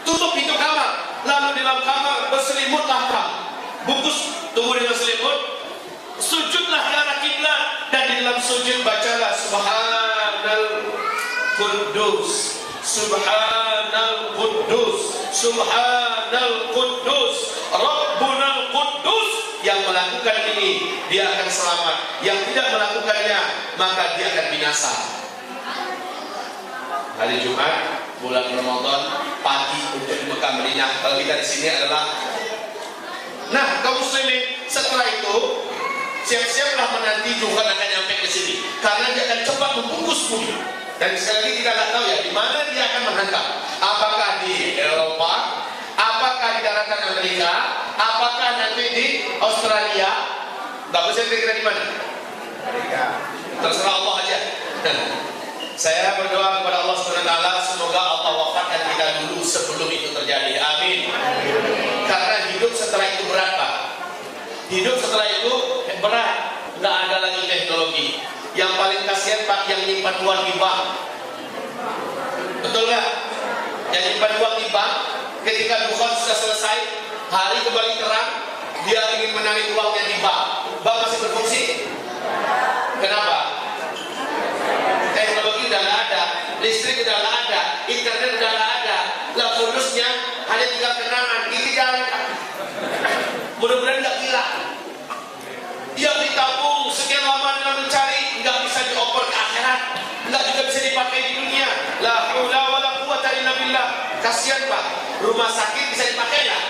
tutup pintu kamar, lalu di dalam kamar berselimutlah kamu, bungkus tubuh dengan selimut, sujudlah ke arah kiblat, dan di dalam sujud bacalah Subhanal Quddus, Subhanal Quddus, Subhanal Quddus, Rabbunal Quddus. Yang melakukan ini dia akan selamat, yang tidak melakukannya maka dia akan binasa. Hari Jumat bulan Ramadan pagi untuk di Mekah Madinah. Kalau kita di sini adalah, nah kaum muslimin, setelah itu siap-siaplah menanti Tuhan akan nyampe ke sini, karena dia akan cepat membungkus bumi. Dan sekali lagi kita nggak tahu ya di mana dia akan menghantam. Apakah di Eropa, apakah di daratan Amerika, apakah nanti di Australia? Bagusnya kira-kira di mana? Amerika. Terserah Allah aja. Saya berdoa kepada Allah SWT, semoga Allah wafatkan kita dulu sebelum itu terjadi. Amin. Karena hidup setelah itu berat, Pak. Hidup setelah itu berat. Nggak ada lagi teknologi. Yang paling kasihan, Pak, yang nyimpan uang di bank. Betul nggak? Yang nyimpan uang di bank, ketika dukhon sudah selesai, hari kembali terang, dia ingin menarik uangnya di bank. Bank masih berfungsi? Kenapa? Teknologi udah nggak ada, listrik udah nggak ada, internet udah nggak ada, lah bonusnya hanya tinggal kenangan. Ini jalan, mudah-mudahan nggak gila. Yang ditabung sekian lama dengan mencari nggak bisa dioper ke akhirat, nggak juga bisa dipakai di dunia. La haula wala quwwata illa billah. Kasihan, Pak, rumah sakit bisa dipakai nggak?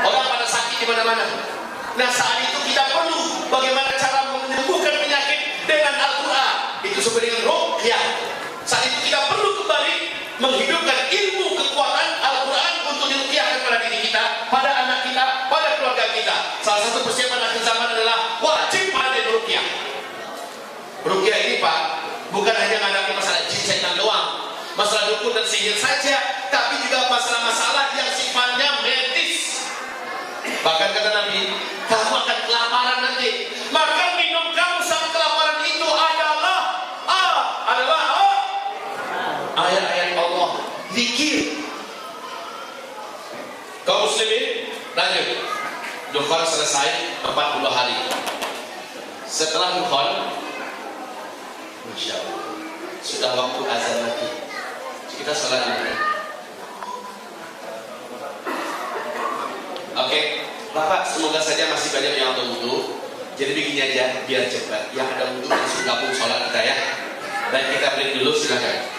Orang pada sakit di mana-mana. Nah saat itu kita perlu bagaimana cara menyembuhkan penyakit dengan Al-Quran. Itu disebut dengan ruqyah. Saat itu kita perlu kembali menghidupkan ilmu kekuatan Al-Quran untuk diruqyahkan pada diri kita, pada anak kita, pada keluarga kita. Salah satu persiapan akhir zaman adalah wajib ada ruqyah. Ruqyah ini, Pak, bukan hanya menghadapi masalah jin setan doang, masalah dukun dan sihir saja, tapi juga masalah-masalah yang sifatnya medis. Bahkan kata Nabi, kamu akan kelaparan nanti, maka minum kamu saat kelaparan itu adalah ayat-ayat Allah, zikir. Kaum muslimin, lanjut. Dukhon selesai 40 hari. Setelah dukhon, Masya Allah, sudah waktu azan lagi. Kita sholat dulu. Oke, Bapak, semoga saja masih banyak yang ada wudhu. Jadi begini aja, biar cepat. Yang ada wudhu langsung gabung sholat kita ya. Baik, kita break dulu, silakan.